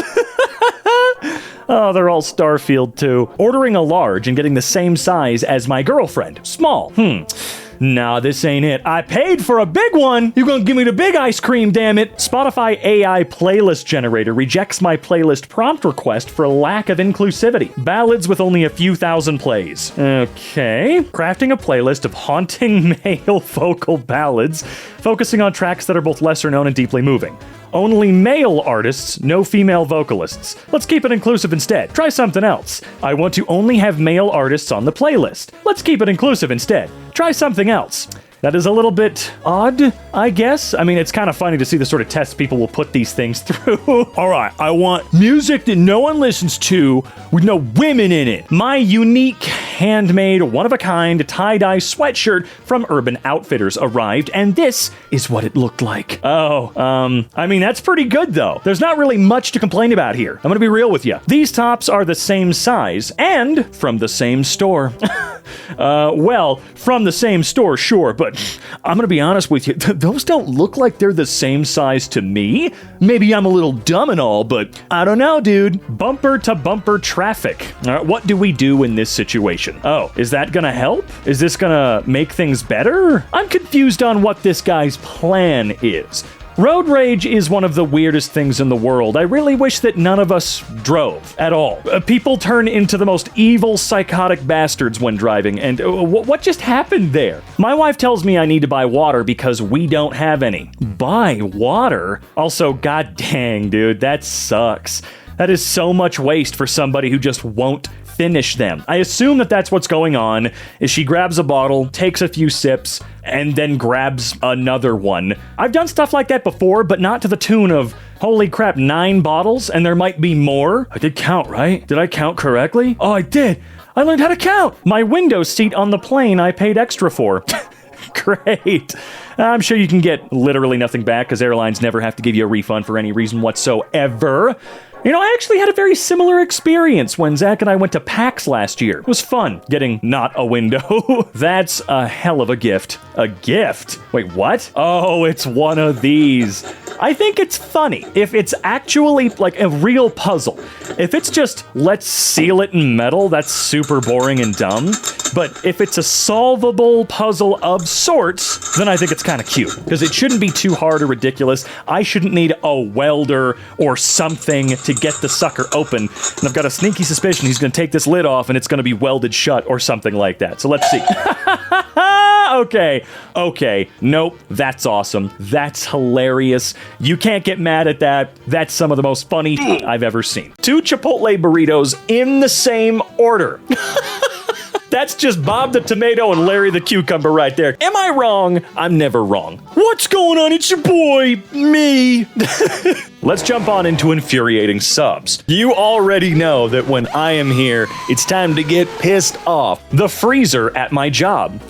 Oh, they're all Starfield too. Ordering a large and getting the same size as my girlfriend. Small. Nah, this ain't it. I paid for a big one. You gonna give me the big ice cream, damn it. Spotify AI playlist generator rejects my playlist prompt request for lack of inclusivity. Ballads with only a few thousand plays. Okay. Crafting a playlist of haunting male vocal ballads, focusing on tracks that are both lesser known and deeply moving. Only male artists, no female vocalists. Let's keep it inclusive instead. Try something else. I want to only have male artists on the playlist. Let's keep it inclusive instead. Try something else. That is a little bit odd, I guess. I mean, it's kind of funny to see the sort of tests people will put these things through. All right, I want music that no one listens to with no women in it. My unique, handmade, one-of-a-kind tie-dye sweatshirt from Urban Outfitters arrived, and this is what it looked like. Oh, I mean, that's pretty good, though. There's not really much to complain about here. I'm gonna be real with you. These tops are the same size and from the same store. Well, from the same store, sure, but I'm gonna be honest with you, those don't look like they're the same size to me. Maybe I'm a little dumb and all, but I don't know, dude. Bumper to bumper traffic. All right, what do we do in this situation? Oh, is that gonna help? Is this gonna make things better? I'm confused on what this guy's plan is. Road rage is one of the weirdest things in the world. I really wish that none of us drove at all. People turn into the most evil, psychotic bastards when driving, and what just happened there? My wife tells me I need to buy water because we don't have any. Buy water? Also, god dang, dude, that sucks. That is so much waste for somebody who just won't finish them. I assume that that's what's going on, is she grabs a bottle, takes a few sips, and then grabs another one. I've done stuff like that before, but not to the tune of, holy crap, 9 bottles, and there might be more? I did count, right? Did I count correctly? Oh, I did! I learned how to count! My window seat on the plane I paid extra for. Great. I'm sure you can get literally nothing back, because airlines never have to give you a refund for any reason whatsoever. You know, I actually had a very similar experience when Zach and I went to PAX last year. It was fun, getting not a window. That's a hell of a gift. A gift? Wait, what? Oh, it's one of these. I think it's funny if it's actually like a real puzzle. If it's just, let's seal it in metal, that's super boring and dumb. But if it's a solvable puzzle of sorts, then I think it's kind of cute. Because it shouldn't be too hard or ridiculous. I shouldn't need a welder or something to get the sucker open. And I've got a sneaky suspicion he's going to take this lid off and it's going to be welded shut or something like that. So let's see. Okay. Nope. That's awesome. That's hilarious. You can't get mad at that. That's some of the most funny I've ever seen. 2 Chipotle burritos in the same order. That's just Bob the Tomato and Larry the Cucumber right there. Am I wrong? I'm never wrong. What's going on? It's your boy, me. Let's jump on into infuriating subs. You already know that when I am here, it's time to get pissed off. The freezer at my job.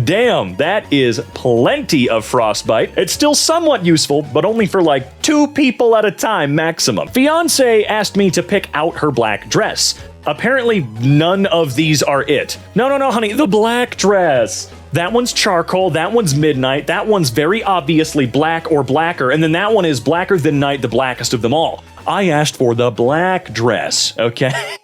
Damn, that is plenty of frostbite. It's still somewhat useful, but only for like 2 people at a time maximum. Fiance asked me to pick out her black dress. Apparently, none of these are it. No, honey, the black dress. That one's charcoal, that one's midnight, that one's very obviously black or blacker, and then that one is blacker than night, the blackest of them all. I asked for the black dress, okay?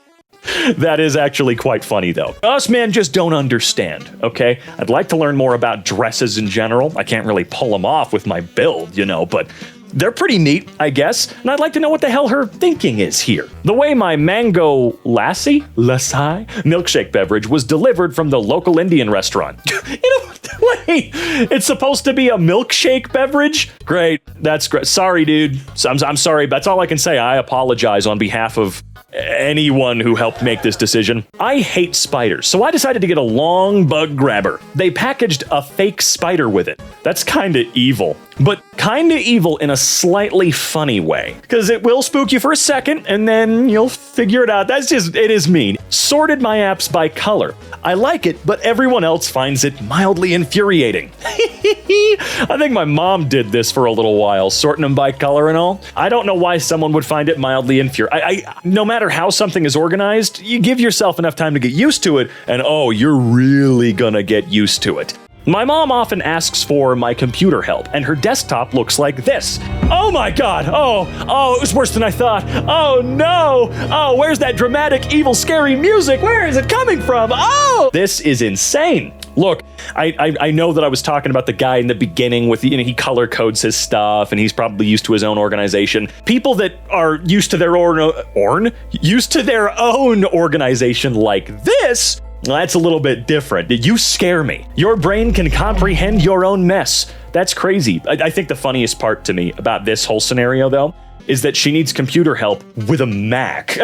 That is actually quite funny, though. Us men just don't understand, okay? I'd like to learn more about dresses in general. I can't really pull them off with my build, you know, but they're pretty neat, I guess, and I'd like to know what the hell her thinking is here. The way my mango lassi milkshake beverage was delivered from the local Indian restaurant. You know, wait, it's supposed to be a milkshake beverage? Great, that's great. Sorry, dude. I'm sorry, but that's all I can say. I apologize on behalf of anyone who helped make this decision. I hate spiders, so I decided to get a long bug grabber. They packaged a fake spider with it. That's kinda evil. But kinda evil in a slightly funny way. Because it will spook you for a second, and then you'll figure it out. It is mean. Sorted my apps by color. I like it, but everyone else finds it mildly infuriating. I think my mom did this for a little while, sorting them by color and all. I don't know why someone would find it mildly infuriating. No matter how something is organized, you give yourself enough time to get used to it, and oh, you're really gonna get used to it. My mom often asks for my computer help, and her desktop looks like this. Oh my god! Oh, it was worse than I thought. Oh no! Oh, where's that dramatic, evil, scary music? Where is it coming from? Oh! This is insane. Look, I know that I was talking about the guy in the beginning with, he color codes his stuff, and he's probably used to his own organization. People that are used to their own organization like this, that's a little bit different. You scare me. Your brain can comprehend your own mess. That's crazy. I think the funniest part to me about this whole scenario, though, is that she needs computer help with a Mac.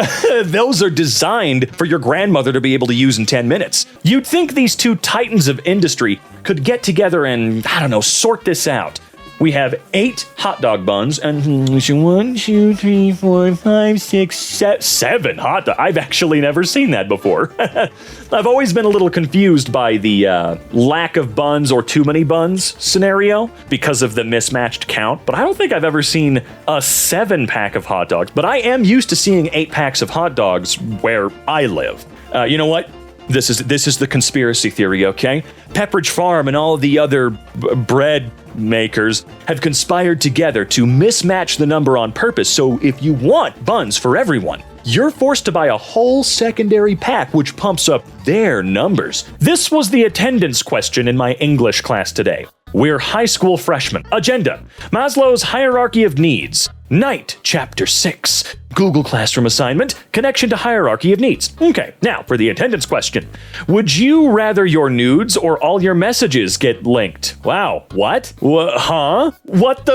Those are designed for your grandmother to be able to use in 10 minutes. You'd think these two titans of industry could get together and, sort this out. We have 8 hot dog buns and 1, 2, 3, 4, 5, 6, 7 hot dogs. I've actually never seen that before. I've always been a little confused by the lack of buns or too many buns scenario because of the mismatched count, but I don't think I've ever seen a 7-pack of hot dogs. But I am used to seeing 8 packs of hot dogs where I live. You know what? This is the conspiracy theory, okay? Pepperidge Farm and all the other bread makers have conspired together to mismatch the number on purpose, so if you want buns for everyone, you're forced to buy a whole secondary pack, which pumps up their numbers. This was the attendance question in my English class today. We're high school freshmen. Agenda: Maslow's hierarchy of needs. Night, Chapter 6. Google Classroom assignment, connection to hierarchy of needs. Okay, now for the attendance question. Would you rather your nudes or all your messages get linked? Wow, what? Huh? What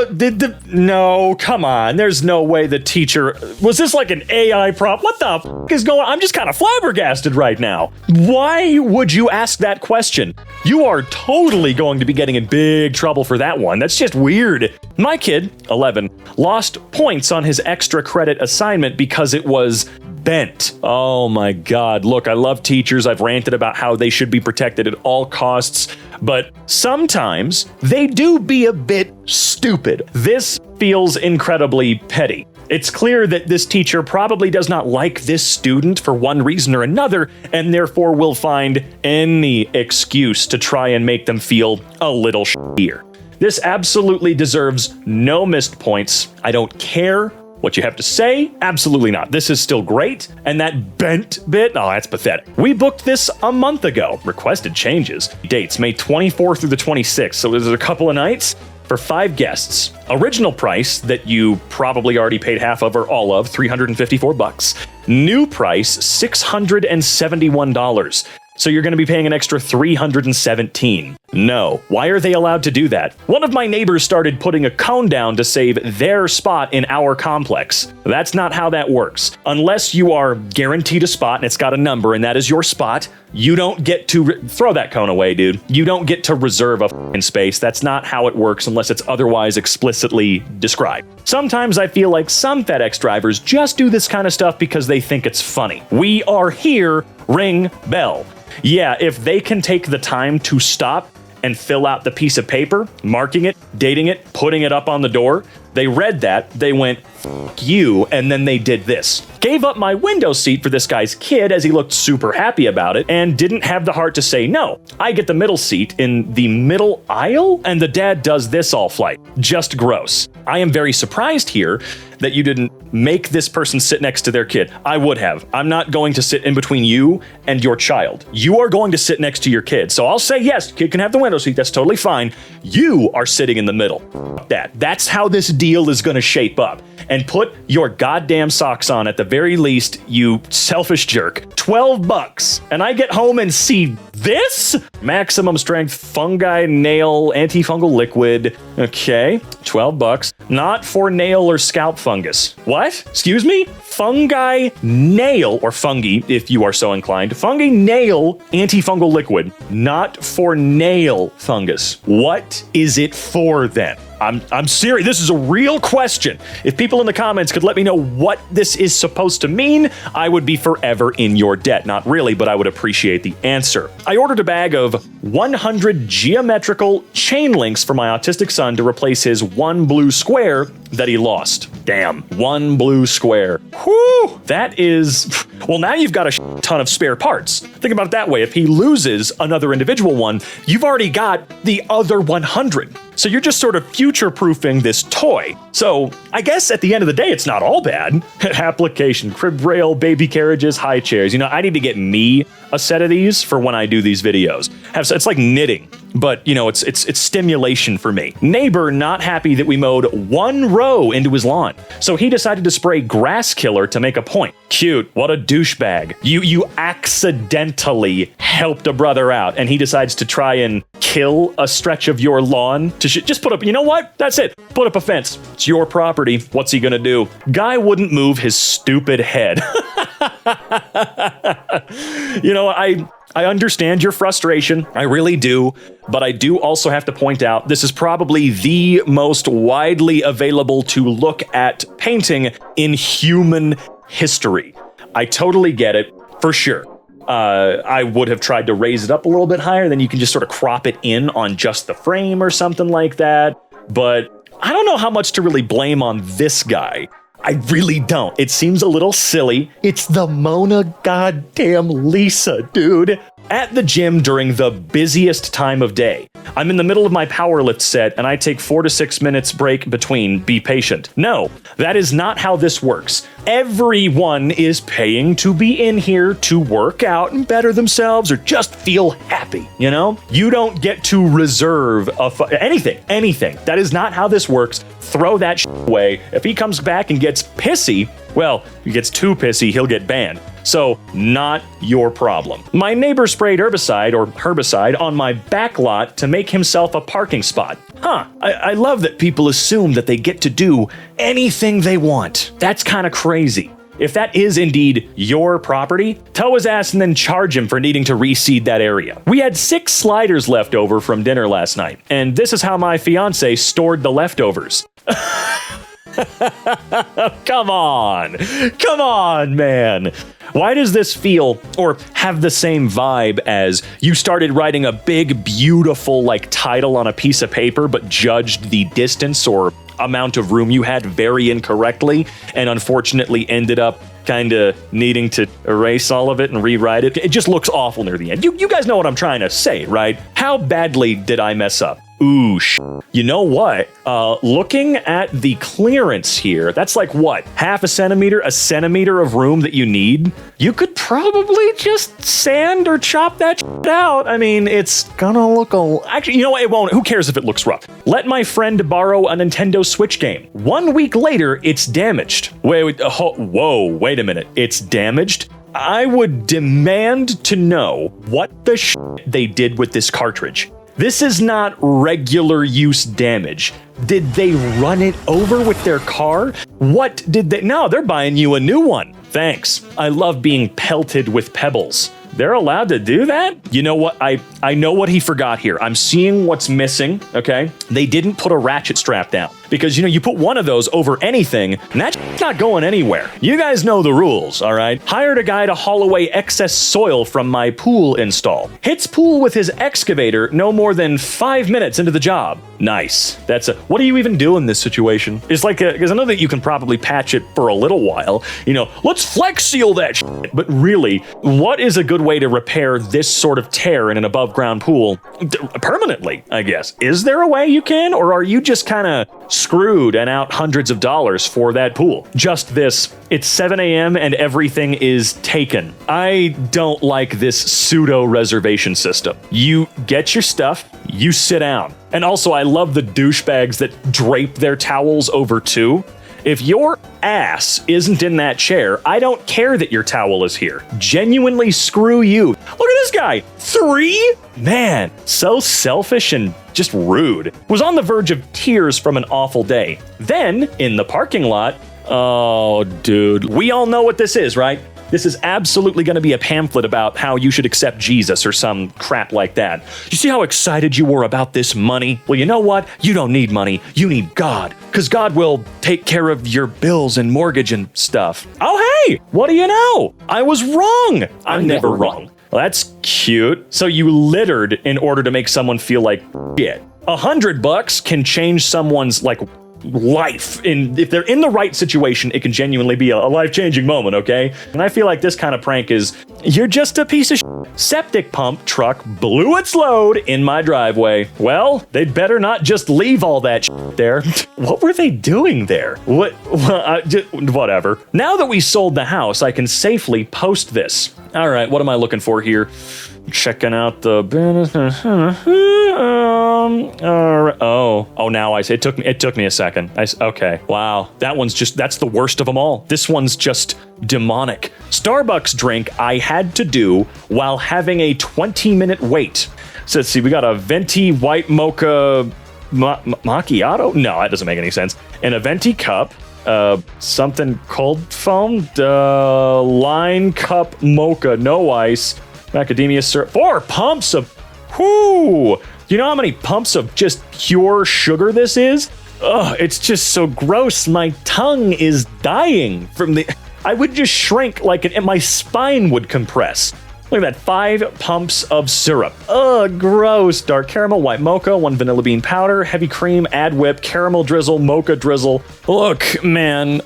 no, come on. There's no way the teacher... Was this like an AI prompt? What the f*** is going on? I'm just kind of flabbergasted right now. Why would you ask that question? You are totally going to be getting in big trouble for that one. That's just weird. My kid, 11, lost points on his extra credit assignment because it was bent. Oh my god. Look, I love teachers. I've ranted about how they should be protected at all costs, but sometimes they do be a bit stupid. This feels incredibly petty. It's clear that this teacher probably does not like this student for one reason or another, and therefore will find any excuse to try and make them feel a little shittier. This absolutely deserves no missed points. I don't care what you have to say. Absolutely not. This is still great. And that bent bit, oh, that's pathetic. We booked this a month ago. Requested changes. Dates, May 24th through the 26th. So there's a couple of nights for 5 guests. Original price that you probably already paid half of or all of, $354. New price, $671. So you're going to be paying an extra $317. No. Why are they allowed to do that? One of my neighbors started putting a cone down to save their spot in our complex. That's not how that works. Unless you are guaranteed a spot and it's got a number and that is your spot, you don't get to throw that cone away, dude. You don't get to reserve a f***ing space. That's not how it works unless it's otherwise explicitly described. Sometimes I feel like some FedEx drivers just do this kind of stuff because they think it's funny. We are here, ring bell. Yeah, if they can take the time to stop and fill out the piece of paper, marking it, dating it, putting it up on the door, they read that, they went, "F*** you," and then they did this. Gave up my window seat for this guy's kid as he looked super happy about it and didn't have the heart to say no. I get the middle seat in the middle aisle and the dad does this all flight. Just gross. I am very surprised here that you didn't make this person sit next to their kid. I would have. I'm not going to sit in between you and your child. You are going to sit next to your kid. So I'll say yes, kid can have the window seat. That's totally fine. You are sitting in the middle. That's how this deal is going to shape up. And put your goddamn socks on at the very least, you selfish jerk. $12. And I get home and see this? Maximum strength fungi nail antifungal liquid. Okay, $12. Not for nail or scalp fungus. What? Excuse me? Fungi nail, or fungi if you are so inclined, fungi nail antifungal liquid, not for nail fungus. What is it for then? I'm serious. This is a real question. If people in the comments could let me know what this is supposed to mean, I would be forever in your debt. Not really, but I would appreciate the answer. I ordered a bag of 100 geometrical chain links for my autistic son to replace his one blue square that he lost. Damn, 1 blue square. Whew, that is... Well, now you've got a ton of spare parts. Think about it that way. If he loses another individual one, you've already got the other 100. So you're just sort of future-proofing this toy. So I guess at the end of the day, it's not all bad. Application, crib rail, baby carriages, high chairs. You know, I need to get me a set of these for when I do these videos. It's like knitting, but you know, it's stimulation for me. Neighbor not happy that we mowed 1 row into his lawn. So he decided to spray grass killer to make a point. Cute, what a douchebag. You accidentally helped a brother out and he decides to try and kill a stretch of your lawn to just put up, you know what? That's it. Put up a fence. It's your property. What's he gonna do? Guy wouldn't move his stupid head. You know, I understand your frustration. I really do. But I do also have to point out this is probably the most widely available to look at painting in human history. I totally get it, for sure. I would have tried to raise it up a little bit higher, then you can just sort of crop it in on just the frame or something like that. But I don't know how much to really blame on this guy. I really don't. It seems a little silly. It's the Mona goddamn Lisa, dude. At the gym during the busiest time of day. I'm in the middle of my powerlift set and I take 4 to 6 minutes break between. Be patient. No, that is not how this works. Everyone is paying to be in here to work out and better themselves or just feel happy, you know? You don't get to reserve anything. That is not how this works. Throw that away. If he comes back and gets pissy, well, if he gets too pissy, he'll get banned. So, not your problem. My neighbor sprayed herbicide on my back lot to make himself a parking spot. I love that people assume that they get to do anything they want. That's kind of crazy. If that is indeed your property, tow his ass and then charge him for needing to reseed that area. We had 6 sliders left over from dinner last night, and this is how my fiance stored the leftovers. Come on, man. Why does this feel or have the same vibe as you started writing a big, beautiful, like, title on a piece of paper, but judged the distance or amount of room you had very incorrectly, and unfortunately ended up kind of needing to erase all of it and rewrite it? It just looks awful near the end. You guys know what I'm trying to say, right? How badly did I mess up? Ooh, you know what? Looking at the clearance here, that's like what? Half a centimeter of room that you need? You could probably just sand or chop that out. I mean, it's gonna look actually, you know what? It won't. Who cares if it looks rough? Let my friend borrow a Nintendo Switch game. 1 week later, it's damaged. Wait, whoa, wait a minute. It's damaged? I would demand to know what the they did with this cartridge. This is not regular use damage. Did they run it over with their car? What did they... No, they're buying you a new one. Thanks. I love being pelted with pebbles. They're allowed to do that? You know what? I know what he forgot here. I'm seeing what's missing, okay? They didn't put a ratchet strap down. Because, you know, you put one of those over anything, and that's not going anywhere. You guys know the rules, all right? Hired a guy to haul away excess soil from my pool install. Hits pool with his excavator no more than 5 minutes into the job. Nice. What do you even do in this situation? It's like, because I know that you can probably patch it for a little while. You know, let's flex seal that shit. But really, what is a good way to repair this sort of tear in an above ground pool? Permanently, I guess. Is there a way you can? Or are you just kind of screwed and out hundreds of dollars for that pool? Just this, it's 7 a.m. and everything is taken. I don't like this pseudo reservation system. You get your stuff, you sit down. And also, I love the douchebags that drape their towels over too. If your ass isn't in that chair, I don't care that your towel is here. Genuinely screw you. Look at this guy. 3? Man, so selfish and just rude. Was on the verge of tears from an awful day. Then, in the parking lot, oh, dude. We all know what this is, right? This is absolutely going to be a pamphlet about how you should accept Jesus or some crap like that. You see how excited you were about this money? Well, you know what? You don't need money. You need God. Because God will take care of your bills and mortgage and stuff. Oh, hey! What do you know? I was wrong. I'm never wrong. Well, that's cute. So you littered in order to make someone feel like shit. $100 can change someone's, like, life. If they're in the right situation, it can genuinely be a life-changing moment, okay? And I feel like this kind of prank is, you're just a piece of shit. Septic pump truck blew its load in my driveway. Well, they'd better not just leave all that shit there. What were they doing there? Whatever. Now that we sold the house, I can safely post this. All right, what am I looking for here? Checking out the now I see. It took me a second. Okay, wow, that's the worst of them all. This one's just demonic. Starbucks drink I had to do while having a 20-minute wait. So let's see, we got a venti white mocha macchiato. No, that doesn't make any sense. And a venti cup. Something cold foamed, line cup mocha, no ice, macadamia syrup, 4 pumps of, whoo! You know how many pumps of just pure sugar this is? Ugh, it's just so gross. My tongue is dying from I would just shrink and my spine would compress. Look at that, 5 pumps of syrup. Ugh, gross. Dark caramel, white mocha, 1 vanilla bean powder, heavy cream, add whip, caramel drizzle, mocha drizzle. Look, man,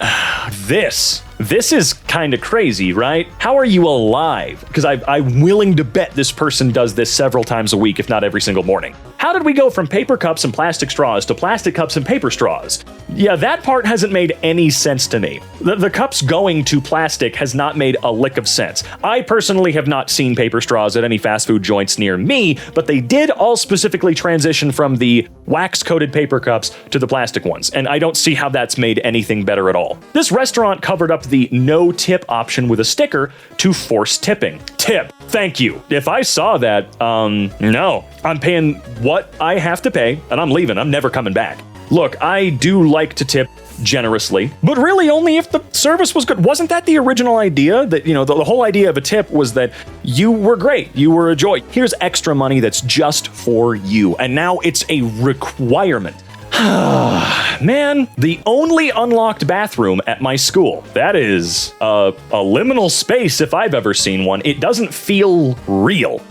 this is kind of crazy, right? How are you alive? Because I'm willing to bet this person does this several times a week, if not every single morning. How did we go from paper cups and plastic straws to plastic cups and paper straws? Yeah, that part hasn't made any sense to me. The cups going to plastic has not made a lick of sense. I personally have not seen paper straws at any fast food joints near me, but they did all specifically transition from the wax-coated paper cups to the plastic ones, and I don't see how that's made anything better at all. This restaurant covered up the no tip option with a sticker to force tipping. Tip, thank you. If I saw that, no. I'm paying what I have to pay, and I'm leaving. I'm never coming back. Look, I do like to tip generously, but really only if the service was good. Wasn't that the original idea? That, the whole idea of a tip was that you were great, you were a joy. Here's extra money that's just for you, and now it's a requirement. Man, the only unlocked bathroom at my school. That is a liminal space if I've ever seen one. It doesn't feel real.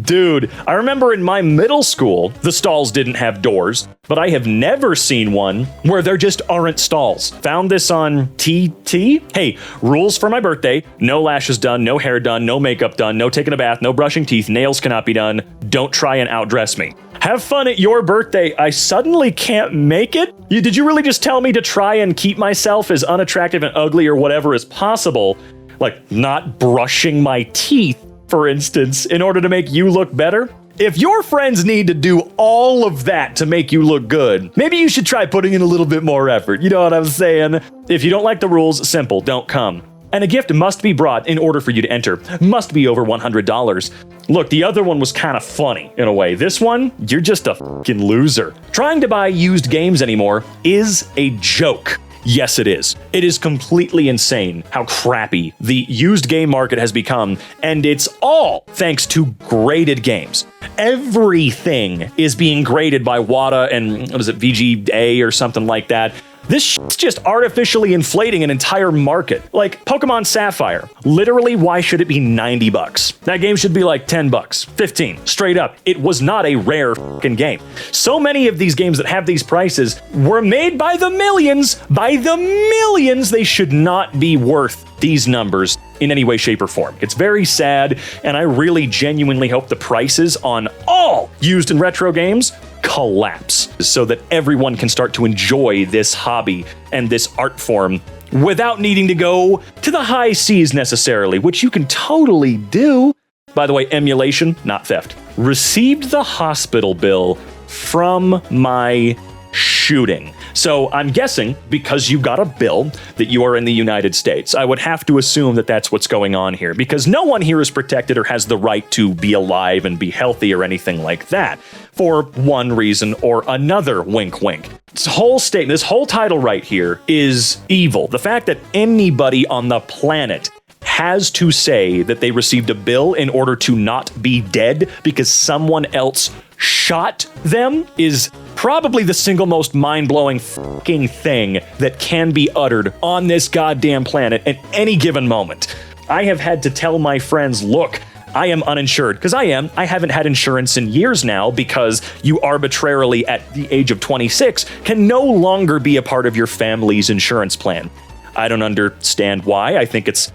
Dude, I remember in my middle school, the stalls didn't have doors, but I have never seen one where there just aren't stalls. Found this on TT. Hey, rules for my birthday: no lashes done, no hair done, no makeup done, no taking a bath, no brushing teeth, nails cannot be done. Don't try and outdress me. Have fun at your birthday. I suddenly can't make it? Did you really just tell me to try and keep myself as unattractive and ugly or whatever as possible, like not brushing my teeth, for instance, in order to make you look better? If your friends need to do all of that to make you look good, maybe you should try putting in a little bit more effort. You know what I'm saying? If you don't like the rules, simple, don't come. And a gift must be brought in order for you to enter. Must be over $100. Look, the other one was kind of funny in a way. This one, you're just a fucking loser. Trying to buy used games anymore is a joke. Yes, it is. It is completely insane how crappy the used game market has become, and it's all thanks to graded games. Everything is being graded by WADA and, VGA or something like that. This shit's just artificially inflating an entire market. Like Pokemon Sapphire. Literally, why should it be $90? That game should be like $10, 15, straight up. It was not a rare fucking game. So many of these games that have these prices were made by the millions. By the millions, they should not be worth these numbers in any way, shape, or form. It's very sad, and I really genuinely hope the prices on all used and retro games collapse so that everyone can start to enjoy this hobby and this art form without needing to go to the high seas necessarily, which you can totally do. By the way, emulation, not theft. Received the hospital bill from my shooting. So I'm guessing because you got a bill that you are in the United States. I would have to assume that that's what's going on here, because no one here is protected or has the right to be alive and be healthy or anything like that for one reason or another. Wink, wink. This whole statement, this whole title right here is evil. The fact that anybody on the planet has to say that they received a bill in order to not be dead because someone else shot them is probably the single most mind-blowing fucking thing that can be uttered on this goddamn planet at any given moment. I have had to tell my friends, look, I am uninsured, because I haven't had insurance in years now, because you arbitrarily at the age of 26 can no longer be a part of your family's insurance plan. I don't understand why. I think it's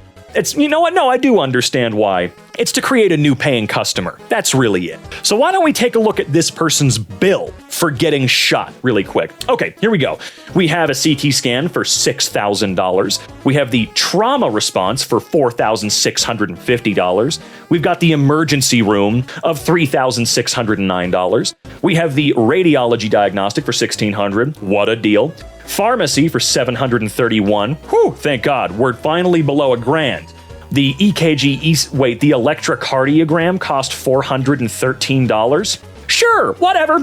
you know what? No, I do understand why. It's to create a new paying customer. That's really it. So why don't we take a look at this person's bill for getting shot really quick? Okay, here we go. We have a CT scan for $6,000. We have the trauma response for $4,650. We've got the emergency room of $3,609. We have the radiology diagnostic for $1,600. What a deal. Pharmacy for $731. Whew, thank God, we're finally below $1,000. The EKG, the electrocardiogram cost $413. Sure, whatever.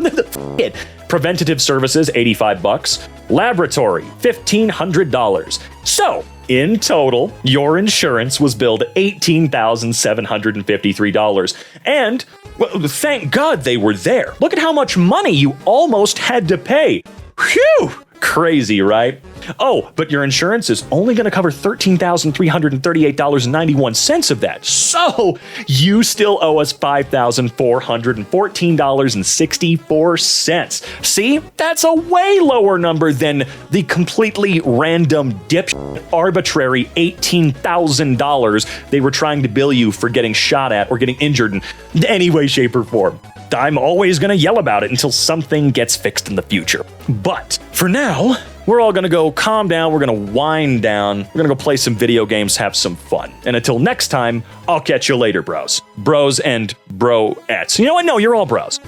It. Preventative services, $85. Laboratory, $1,500. So, in total, your insurance was billed $18,753. And, well, thank God they were there. Look at how much money you almost had to pay. Phew! Crazy, right? Oh, but your insurance is only going to cover $13,338.91 of that. So you still owe us $5,414.64. See, that's a way lower number than the completely random arbitrary $18,000 they were trying to bill you for getting shot at or getting injured in any way, shape, or form. I'm always going to yell about it until something gets fixed in the future. But for now, we're all going to go calm down. We're going to wind down. We're going to go play some video games, have some fun. And until next time, I'll catch you later, bros. Bros and bro-ettes. You know what? No, you're all bros.